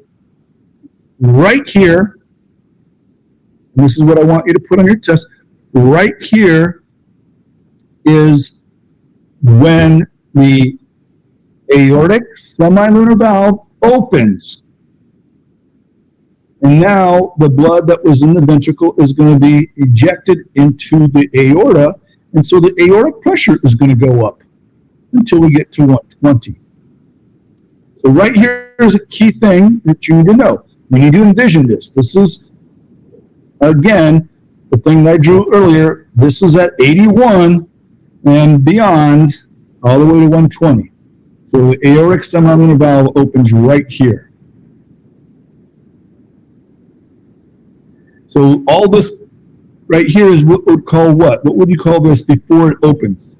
right here, and this is what I want you to put on your test, right here is when the aortic semilunar valve opens. And now the blood that was in the ventricle is going to be ejected into the aorta, and so the aortic pressure is going to go up until we get to 120. So right here is a key thing that you need to know. You need to envision this. This is, again, the thing that I drew earlier. This is at 81 and beyond, all the way to 120. So the aortic semilunar valve opens right here. So all this right here is what we would call what? What would you call this before it opens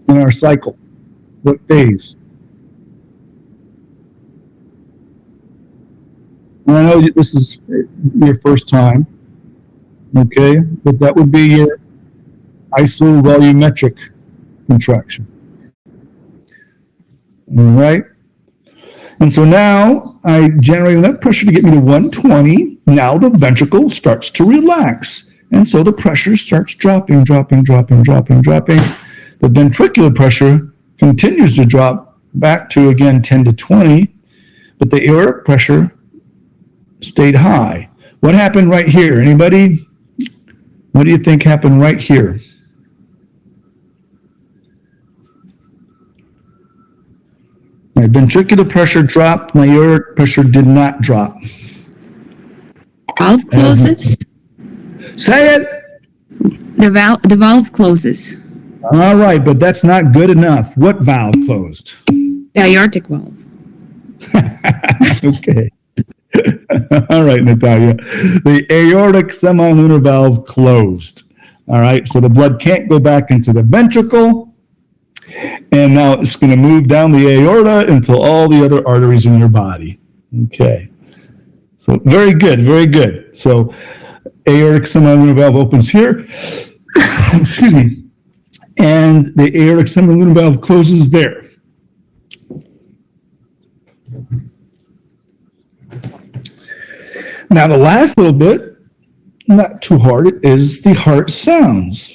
in our cycle? What phase? And I know this is your first time, okay? But that would be your isovolumetric contraction. All right? And so now I generate enough pressure to get me to 120. Now the ventricle starts to relax. And so the pressure starts dropping. The ventricular pressure continues to drop back to, again, 10 to 20, but the aortic pressure stayed high. What happened right here? Anybody? What do you think happened right here? My ventricular pressure dropped. My aortic pressure did not drop. Valve closes. Say it. The valve closes. All right, but that's not good enough. What valve closed? The aortic valve. Okay. All right, Natalia. The aortic semilunar valve closed. All right, so the blood can't go back into the ventricle. And now it's going to move down the aorta into all the other arteries in your body. Okay. So very good, very good. So aortic semilunar valve opens here. Excuse me. And the aortic semilunar valve closes there. Now the last little bit, not too hard, is the heart sounds.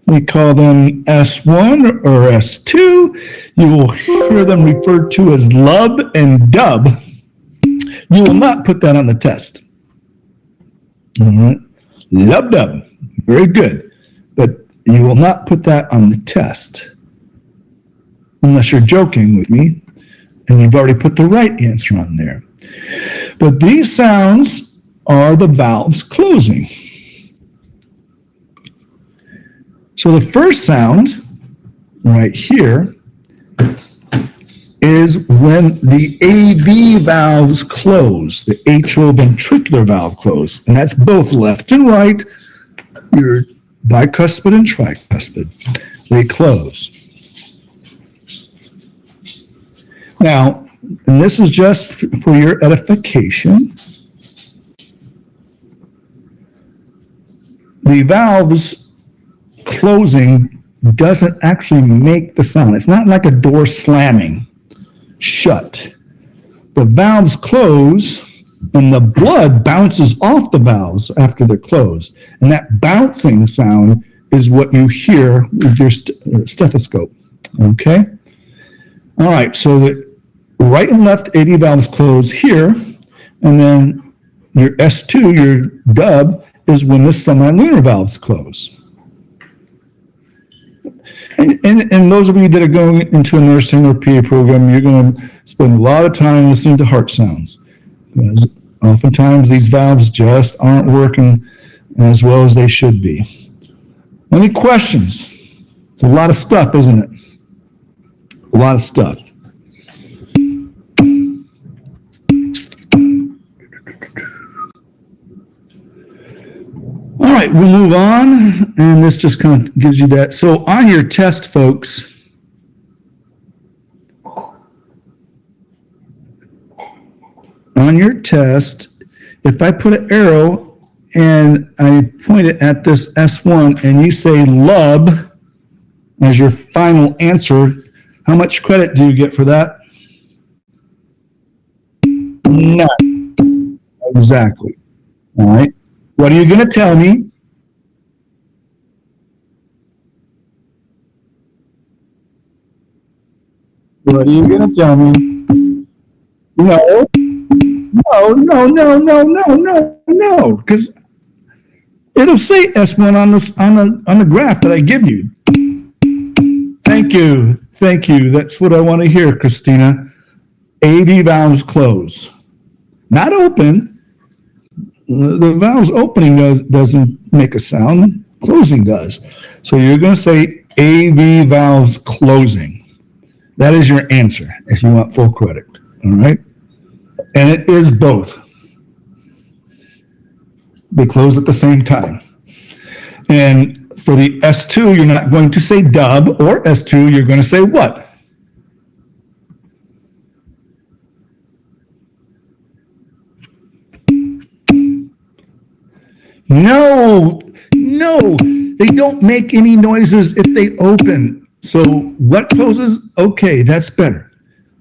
We call them S1 or S2. You will hear them referred to as lub and dub. You will not put that on the test. All right. Lub dub. Very good. But you will not put that on the test. Unless you're joking with me and you've already put the right answer on there. But these sounds are the valves closing. So the first sound right here is when the AV valves close, the atrioventricular valve close, and that's both left and right, your bicuspid and tricuspid. They close. Now, and this is just for your edification. The valves closing doesn't actually make the sound. It's not like a door slamming shut. The valves close and the blood bounces off the valves after they're closed. And that bouncing sound is what you hear with your stethoscope. Okay? All right, so the right and left AV valves close here, and then your S2, your dub, is when the semilunar valves close. And those of you that are going into a nursing or PA program, you're going to spend a lot of time listening to heart sounds. Because oftentimes these valves just aren't working as well as they should be. Any questions? It's a lot of stuff, isn't it? A lot of stuff. All right, we'll move on, and this just kind of gives you that. So on your test, folks, if I put an arrow and I point it at this S1 and you say lub as your final answer, how much credit do you get for that? None. Exactly. All right. What are you going to tell me? What are you going to tell me? No, because it'll say S1 on the graph that I give you. Thank you. That's what I want to hear, Christina. AV valves close, not open. The valves opening doesn't make a sound, closing does. So you're going to say AV valves closing. That is your answer if you want full credit, all right? And it is both. They close at the same time. And for the S2, you're not going to say dub or S2, you're going to say what? No, they don't make any noises if they open. So what closes? Okay, that's better.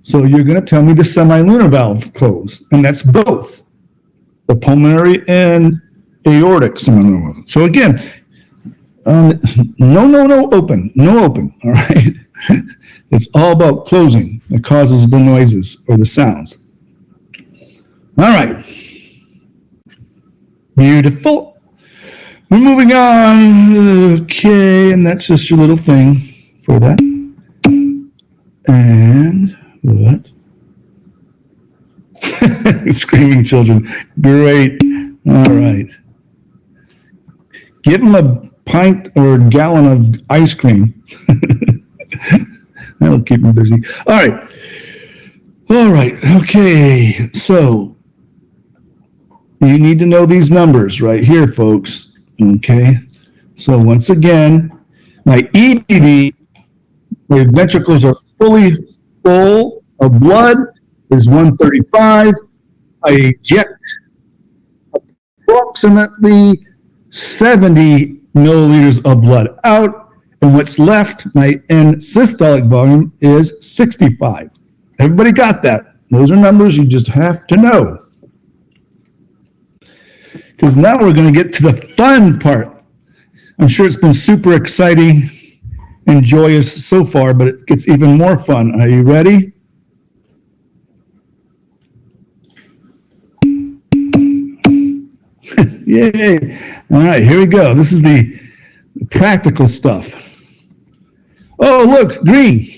So you're going to tell me the semilunar valve closed, and that's both the pulmonary and aortic. So again, no open, no open. All right. It's all about closing that causes the noises or the sounds. All right. Beautiful. We're moving on. Okay, and that's just your little thing for that. And what? Screaming children. Great. All right. Give them a pint or a gallon of ice cream. That'll keep them busy. All right. All right. Okay. So you need to know these numbers right here, folks. Okay. So once again, my EDD, my ventricles are fully full of blood, is 135. I eject approximately 70 milliliters of blood out, and what's left, my end systolic volume is 65. Everybody got that? Those are numbers you just have to know. Because now we're going to get to the fun part. I'm sure it's been super exciting and joyous so far, but it gets even more fun. Are you ready? Yay. All right, here we go. This is the practical stuff. Oh, look, green.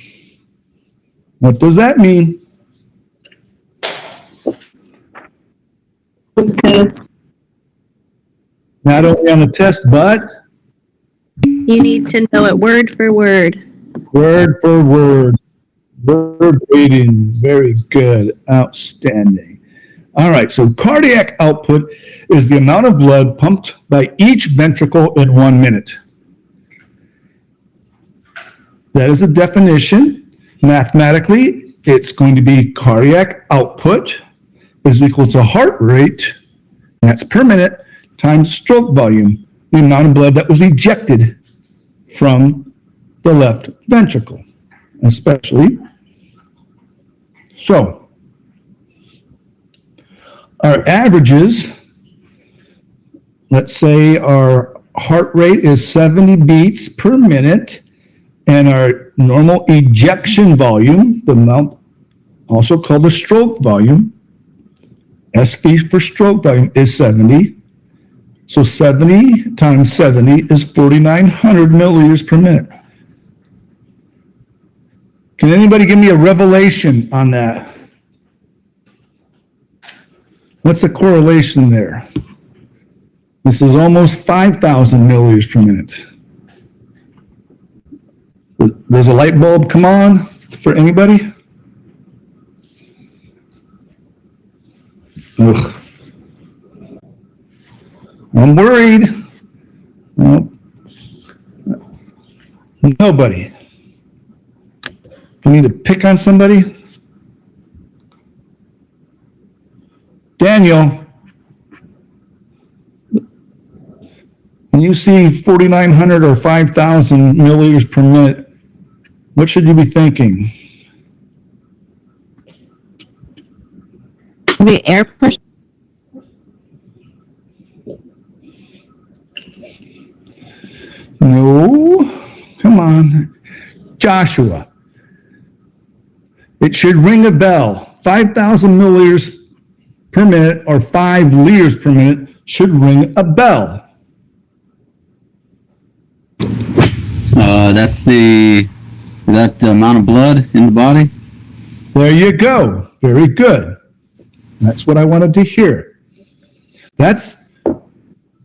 What does that mean? Not only on the test, but You need to know it word for word. word for word. Verbatim. Very good. Outstanding. All right, so cardiac output is the amount of blood pumped by each ventricle in 1 minute. That is a definition. Mathematically, it's going to be cardiac output is equal to heart rate, and that's per minute, times stroke volume, the amount of blood that was ejected from the left ventricle, especially. So, our averages, let's say our heart rate is 70 beats per minute, and our normal ejection volume, the amount also called the stroke volume, SV for stroke volume, is 70. So 70 times 70 is 4,900 milliliters per minute. Can anybody give me a revelation on that? What's the correlation there? This is almost 5,000 milliliters per minute. Does a light bulb come on for anybody? Ugh. I'm worried. Well, nobody. You need to pick on somebody? Daniel, when you see 4,900 or 5,000 milliliters per minute, what should you be thinking? The air pressure. No, come on. Joshua, it should ring a bell. 5,000 milliliters per minute or 5 liters per minute should ring a bell. Is that the amount of blood in the body? There you go. Very good. That's what I wanted to hear. That's,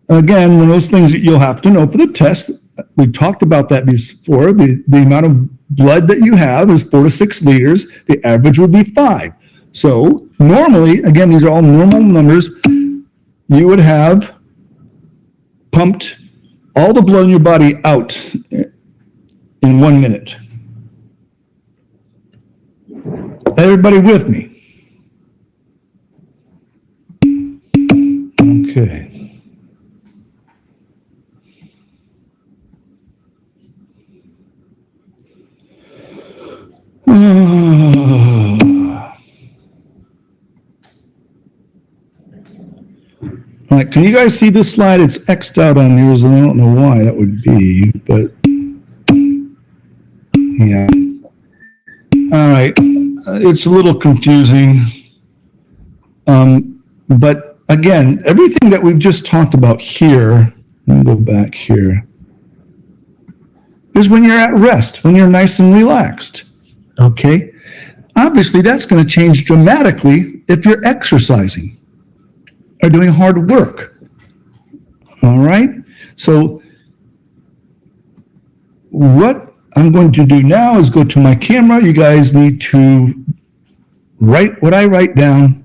again, one of those things that you'll have to know for the test. We talked about that before. The amount of blood that you have is 4 to 6 liters. The average would be 5. So normally, again, these are all normal numbers, you would have pumped all the blood in your body out in 1 minute. Everybody with me? Okay. All right, can you guys see this slide? It's X'd out on yours, and I don't know why that would be, but yeah. All right, it's a little confusing. But again, everything that we've just talked about here, let me go back here, is when you're at rest, when you're nice and relaxed, okay? Obviously, that's going to change dramatically if you're exercising or doing hard work, all right? So what I'm going to do now is go to my camera. You guys need to write what I write down.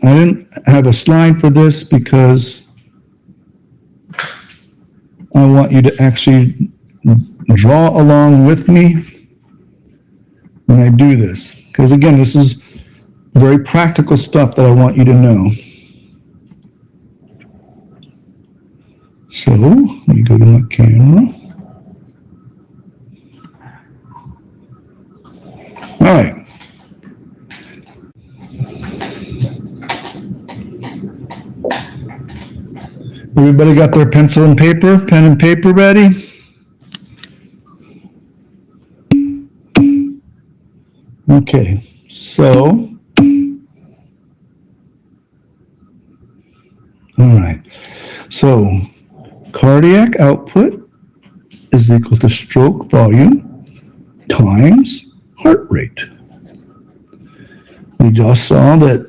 I didn't have a slide for this because I want you to actually draw along with me when I do this. Because again, this is very practical stuff that I want you to know. So, let me go to my camera. All right. Everybody got their pencil and paper, pen and paper ready? Okay, so, all right. So, cardiac output is equal to stroke volume times heart rate. We just saw that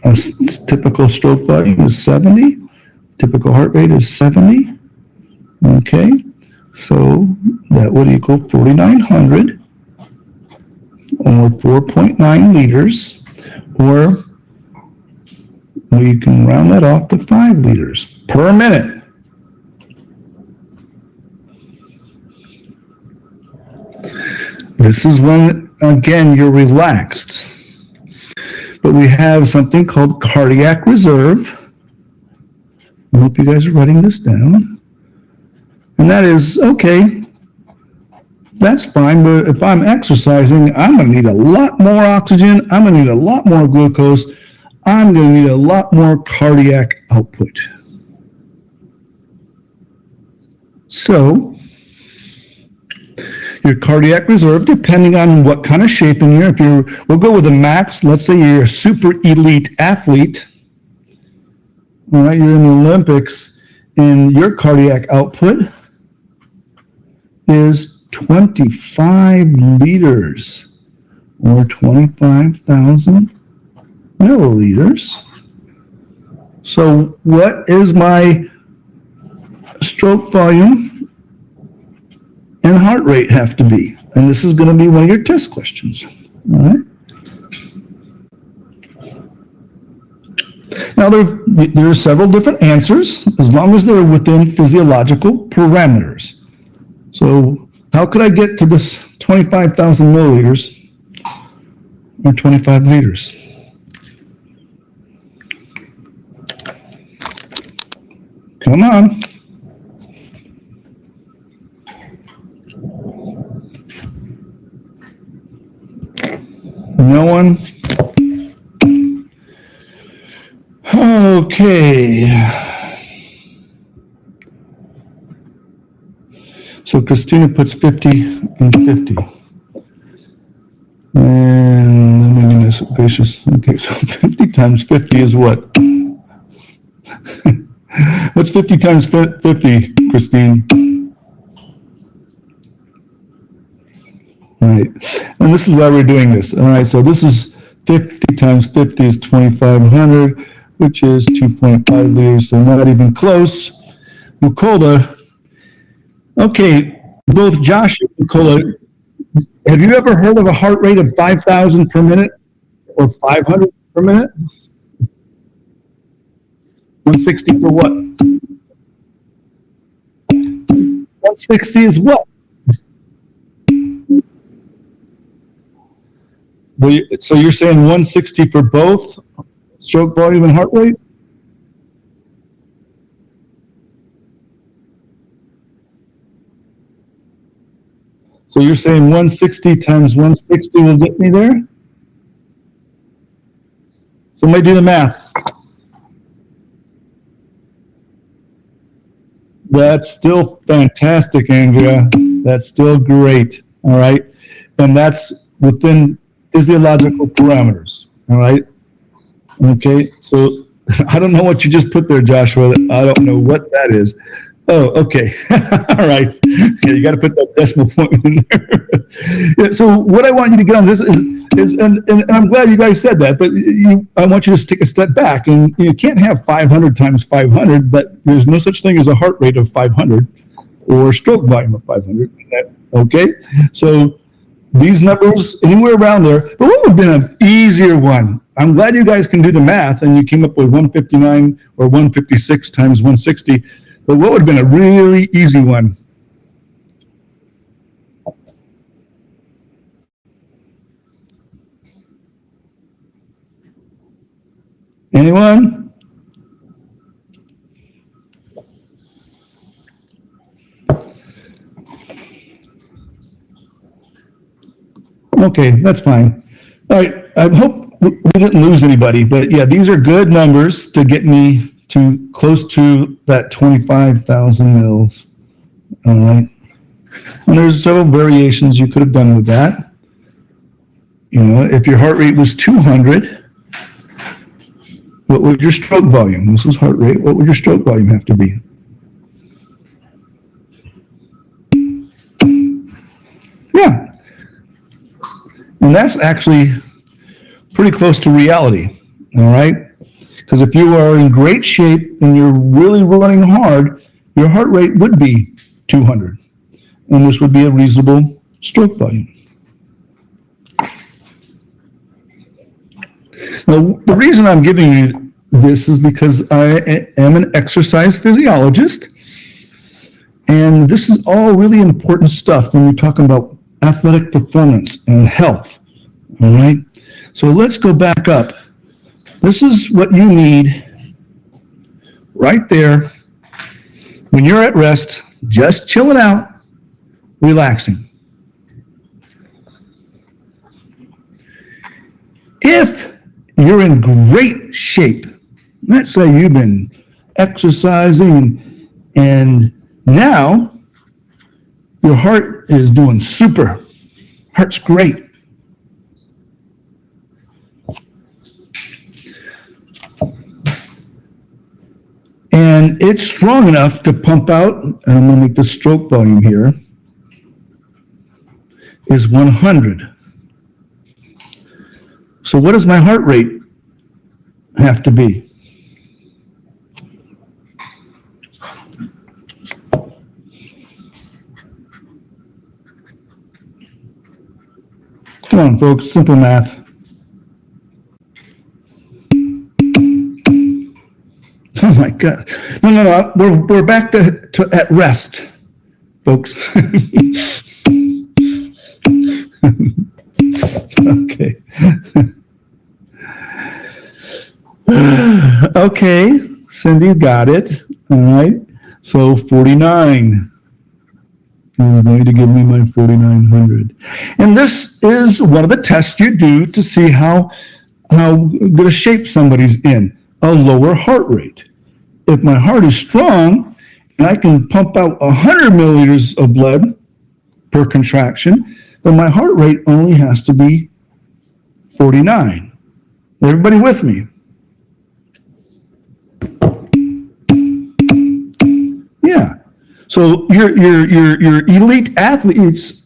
a typical stroke volume is 70. Typical heart rate is 70. Okay, so that would equal 4,900 or 4.9 liters, or we can round that off to 5 liters per minute. This is when, again, you're relaxed. But we have something called cardiac reserve. I hope you guys are writing this down. And that is, okay, that's fine, but if I'm exercising, I'm going to need a lot more oxygen. I'm going to need a lot more glucose. I'm going to need a lot more cardiac output. So, your cardiac reserve, depending on what kind of shape in here, we'll go with a max. Let's say you're a super elite athlete. All right, you're in the Olympics, and your cardiac output is 25 liters, or 25,000 milliliters. So what is my stroke volume and heart rate have to be? And this is going to be one of your test questions. All right. Now, there are several different answers, as long as they're within physiological parameters. So how could I get to this 25,000 milliliters or 25 liters? Come on. No one? Okay. So Christina puts 50 and 50. And oh my goodness gracious. Okay, so 50 times 50 is what? What's 50 times 50, Christine? All right. And this is why we're doing this. All right, so this is 50 times 50 is 2,500. Which is 2.5 liters, so not even close. Mukola, okay, both Josh and Mukola, have you ever heard of a heart rate of 5,000 per minute or 500 per minute? 160 for what? 160 is what? So you're saying 160 for both? Stroke volume and heart rate? So you're saying 160 times 160 will get me there? Somebody do the math. That's still fantastic, Andrea. That's still great. All right. And that's within physiological parameters. All right. Okay. So I don't know what you just put there, Joshua. I don't know what that is. Oh, okay. All right. Yeah, you got to put that decimal point in there. Yeah, so what I want you to get on this is and I'm glad you guys said that, but I want you to take a step back, and you can't have 500 times 500, but there's no such thing as a heart rate of 500 or stroke volume of 500. Okay. So these numbers, anywhere around there, but what would have been an easier one? I'm glad you guys can do the math and you came up with 159 or 156 times 160. But what would have been a really easy one? Anyone? Okay, that's fine. All right, I hope we didn't lose anybody, but yeah, these are good numbers to get me to close to that 25,000 mils. All right. And there's several variations you could have done with that. You know, if your heart rate was 200, what would your stroke volume? This is heart rate. What would your stroke volume have to be? Yeah. And that's actually pretty close to reality. All right. Because if you are in great shape and you're really running hard, your heart rate would be 200. And this would be a reasonable stroke volume. Now, the reason I'm giving you this is because I am an exercise physiologist. And this is all really important stuff when we're talking about athletic performance and health. All right. So let's go back up. This is what you need right there when you're at rest, just chilling out, relaxing. If you're in great shape, let's say you've been exercising and now your heart is doing super, heart's great. And it's strong enough to pump out, and I'm going to make the stroke volume here, is 100. So what does my heart rate have to be? Come on, folks, simple math. Oh my God. No. We're back to at rest, folks. Okay. Okay, Cindy got it. All right. So 49. He's going to give me my 4,900. And this is one of the tests you do to see how good a shape somebody's in. A lower heart rate. If my heart is strong and I can pump out 100 milliliters of blood per contraction, then my heart rate only has to be 49. Everybody with me? Yeah. So your elite athletes,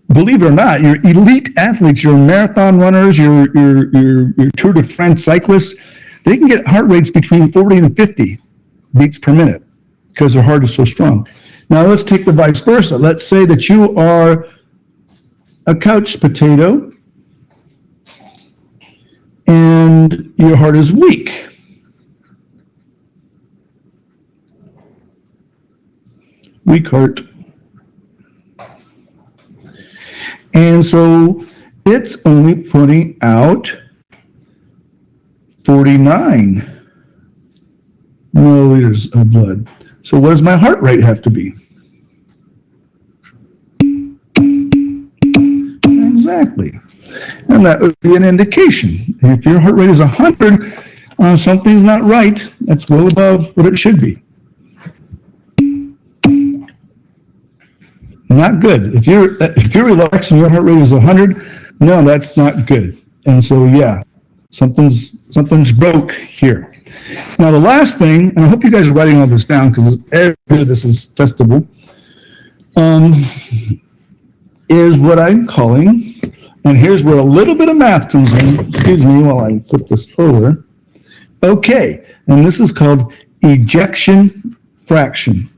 believe it or not, your elite athletes, your marathon runners, your Tour de France cyclists, they can get heart rates between 40 and 50 beats per minute because their heart is so strong. Now let's take the vice versa. Let's say that you are a couch potato and your heart is weak. Weak heart. And so it's only putting out 49 milliliters of blood. So what does my heart rate have to be? Exactly. and that would be an indication. If your heart rate is 100, something's not right. That's well above what it should be. Not good. If you're relaxed and your heart rate is 100, no, that's not good. And so, yeah, something's broke here. Now, the last thing, and I hope you guys are writing all this down because every bit of this is testable, is what I'm calling, and here's where a little bit of math comes in. Excuse me while I flip this over. Okay, and this is called ejection fraction.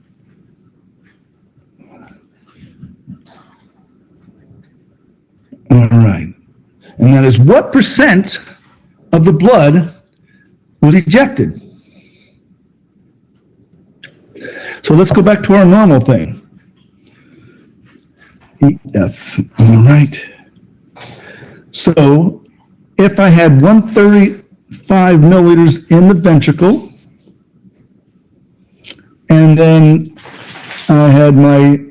All right, and that is what percent of the blood was ejected. So let's go back to our normal thing. EF, all right. So if I had 135 milliliters in the ventricle, and then I had my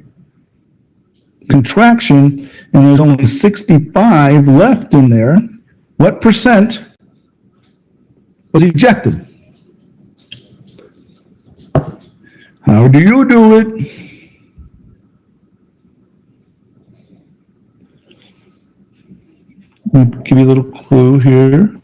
contraction, and there's only 65 left in there, what percent was ejected? How do you do it? Let me give you a little clue here.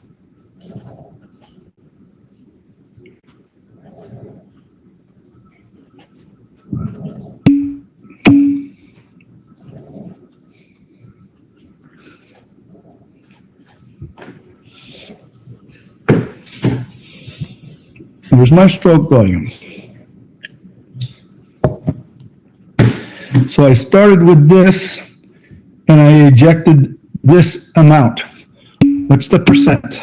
Here's my stroke volume. So I started with this, and I ejected this amount. What's the percent?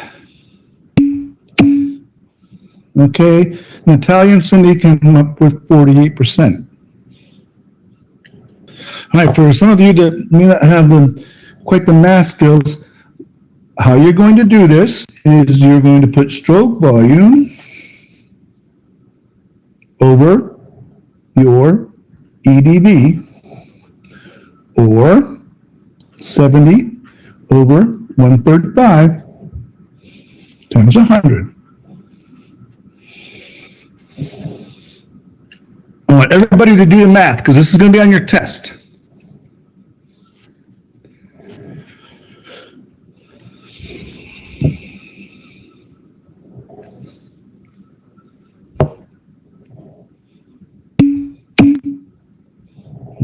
Okay, Natalia and Cindy came up with 48%. All right, for some of you that may not have quite the math skills, how you're going to do this is you're going to put stroke volume over your EDV, or 70 over 135 times 100. I want everybody to do the math because this is going to be on your test.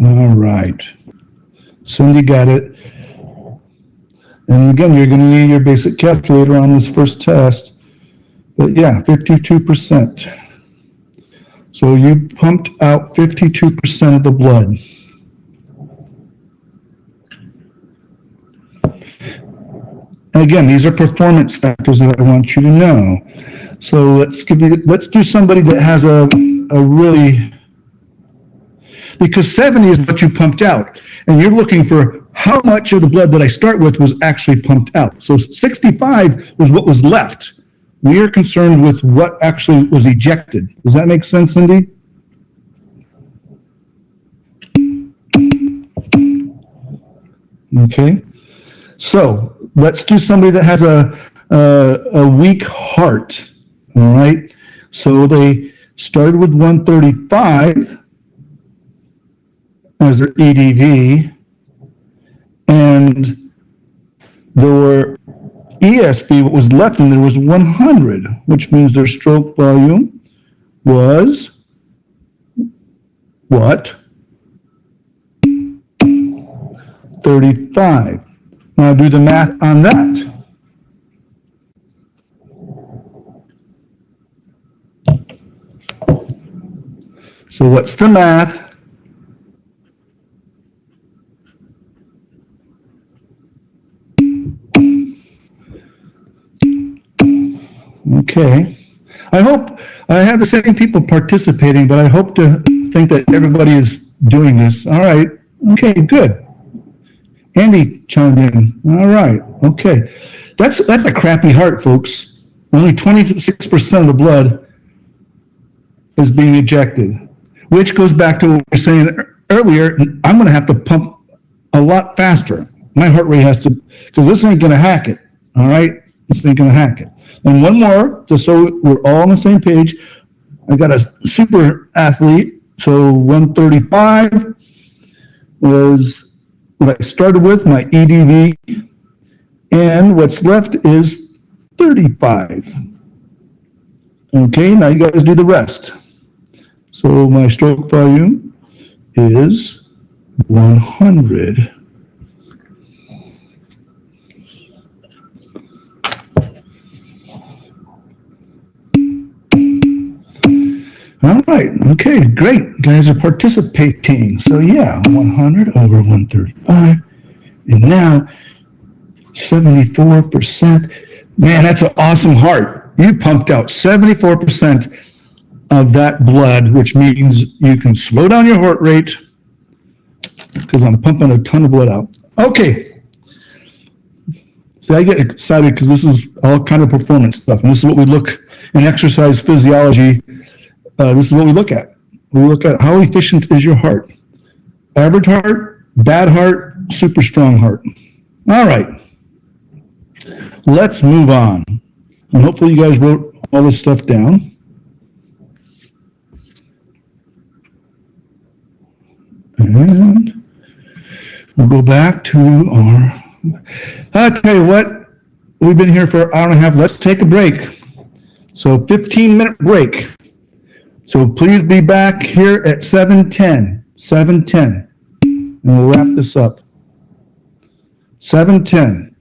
All right. Cindy got it. And again, you're going to need your basic calculator on this first test. But yeah, 52%. So you pumped out 52% of the blood. Again, these are performance factors that I want you to know. So let's do somebody that has a really, because 70 is what you pumped out, and you're looking for how much of the blood that I start with was actually pumped out. So 65 was what was left. We are concerned with what actually was ejected. Does that make sense, Cindy? Okay. So let's do somebody that has a weak heart. All right. So they started with 135 as their EDV, and their ESV, what was left in there, was 100, which means their stroke volume was what? 35. Now do the math on that. So what's the math? Okay. I hope I have the same people participating, but I hope to think that everybody is doing this. All right. Okay, good. Andy chimed in. All right. Okay. That's a crappy heart, folks. Only 26% of the blood is being ejected, which goes back to what we were saying earlier. I'm going to have to pump a lot faster. My heart rate has to, because this ain't gonna hack it, all right? This ain't gonna hack it. And one more, just so we're all on the same page. I got a super athlete, so 135 was what I started with, my EDV, and what's left is 35. Okay, now you guys do the rest. So my stroke volume is 100. All right, okay, great. You guys are participating. So yeah, 100 over 135. And now 74%. Man, that's an awesome heart. You pumped out 74% of that blood, which means you can slow down your heart rate because I'm pumping a ton of blood out. Okay. So I get excited because this is all kind of performance stuff. And this is what we look in exercise physiology. This is what we look at. We look at how efficient is your heart. Average heart, bad heart, super strong heart. All right. Let's move on. And hopefully you guys wrote all this stuff down. And we'll go back to our... I'll tell you what, we've been here for an hour and a half. Let's take a break. So 15-minute break. So please be back here at 7:10. 7:10. And we'll wrap this up. 7:10.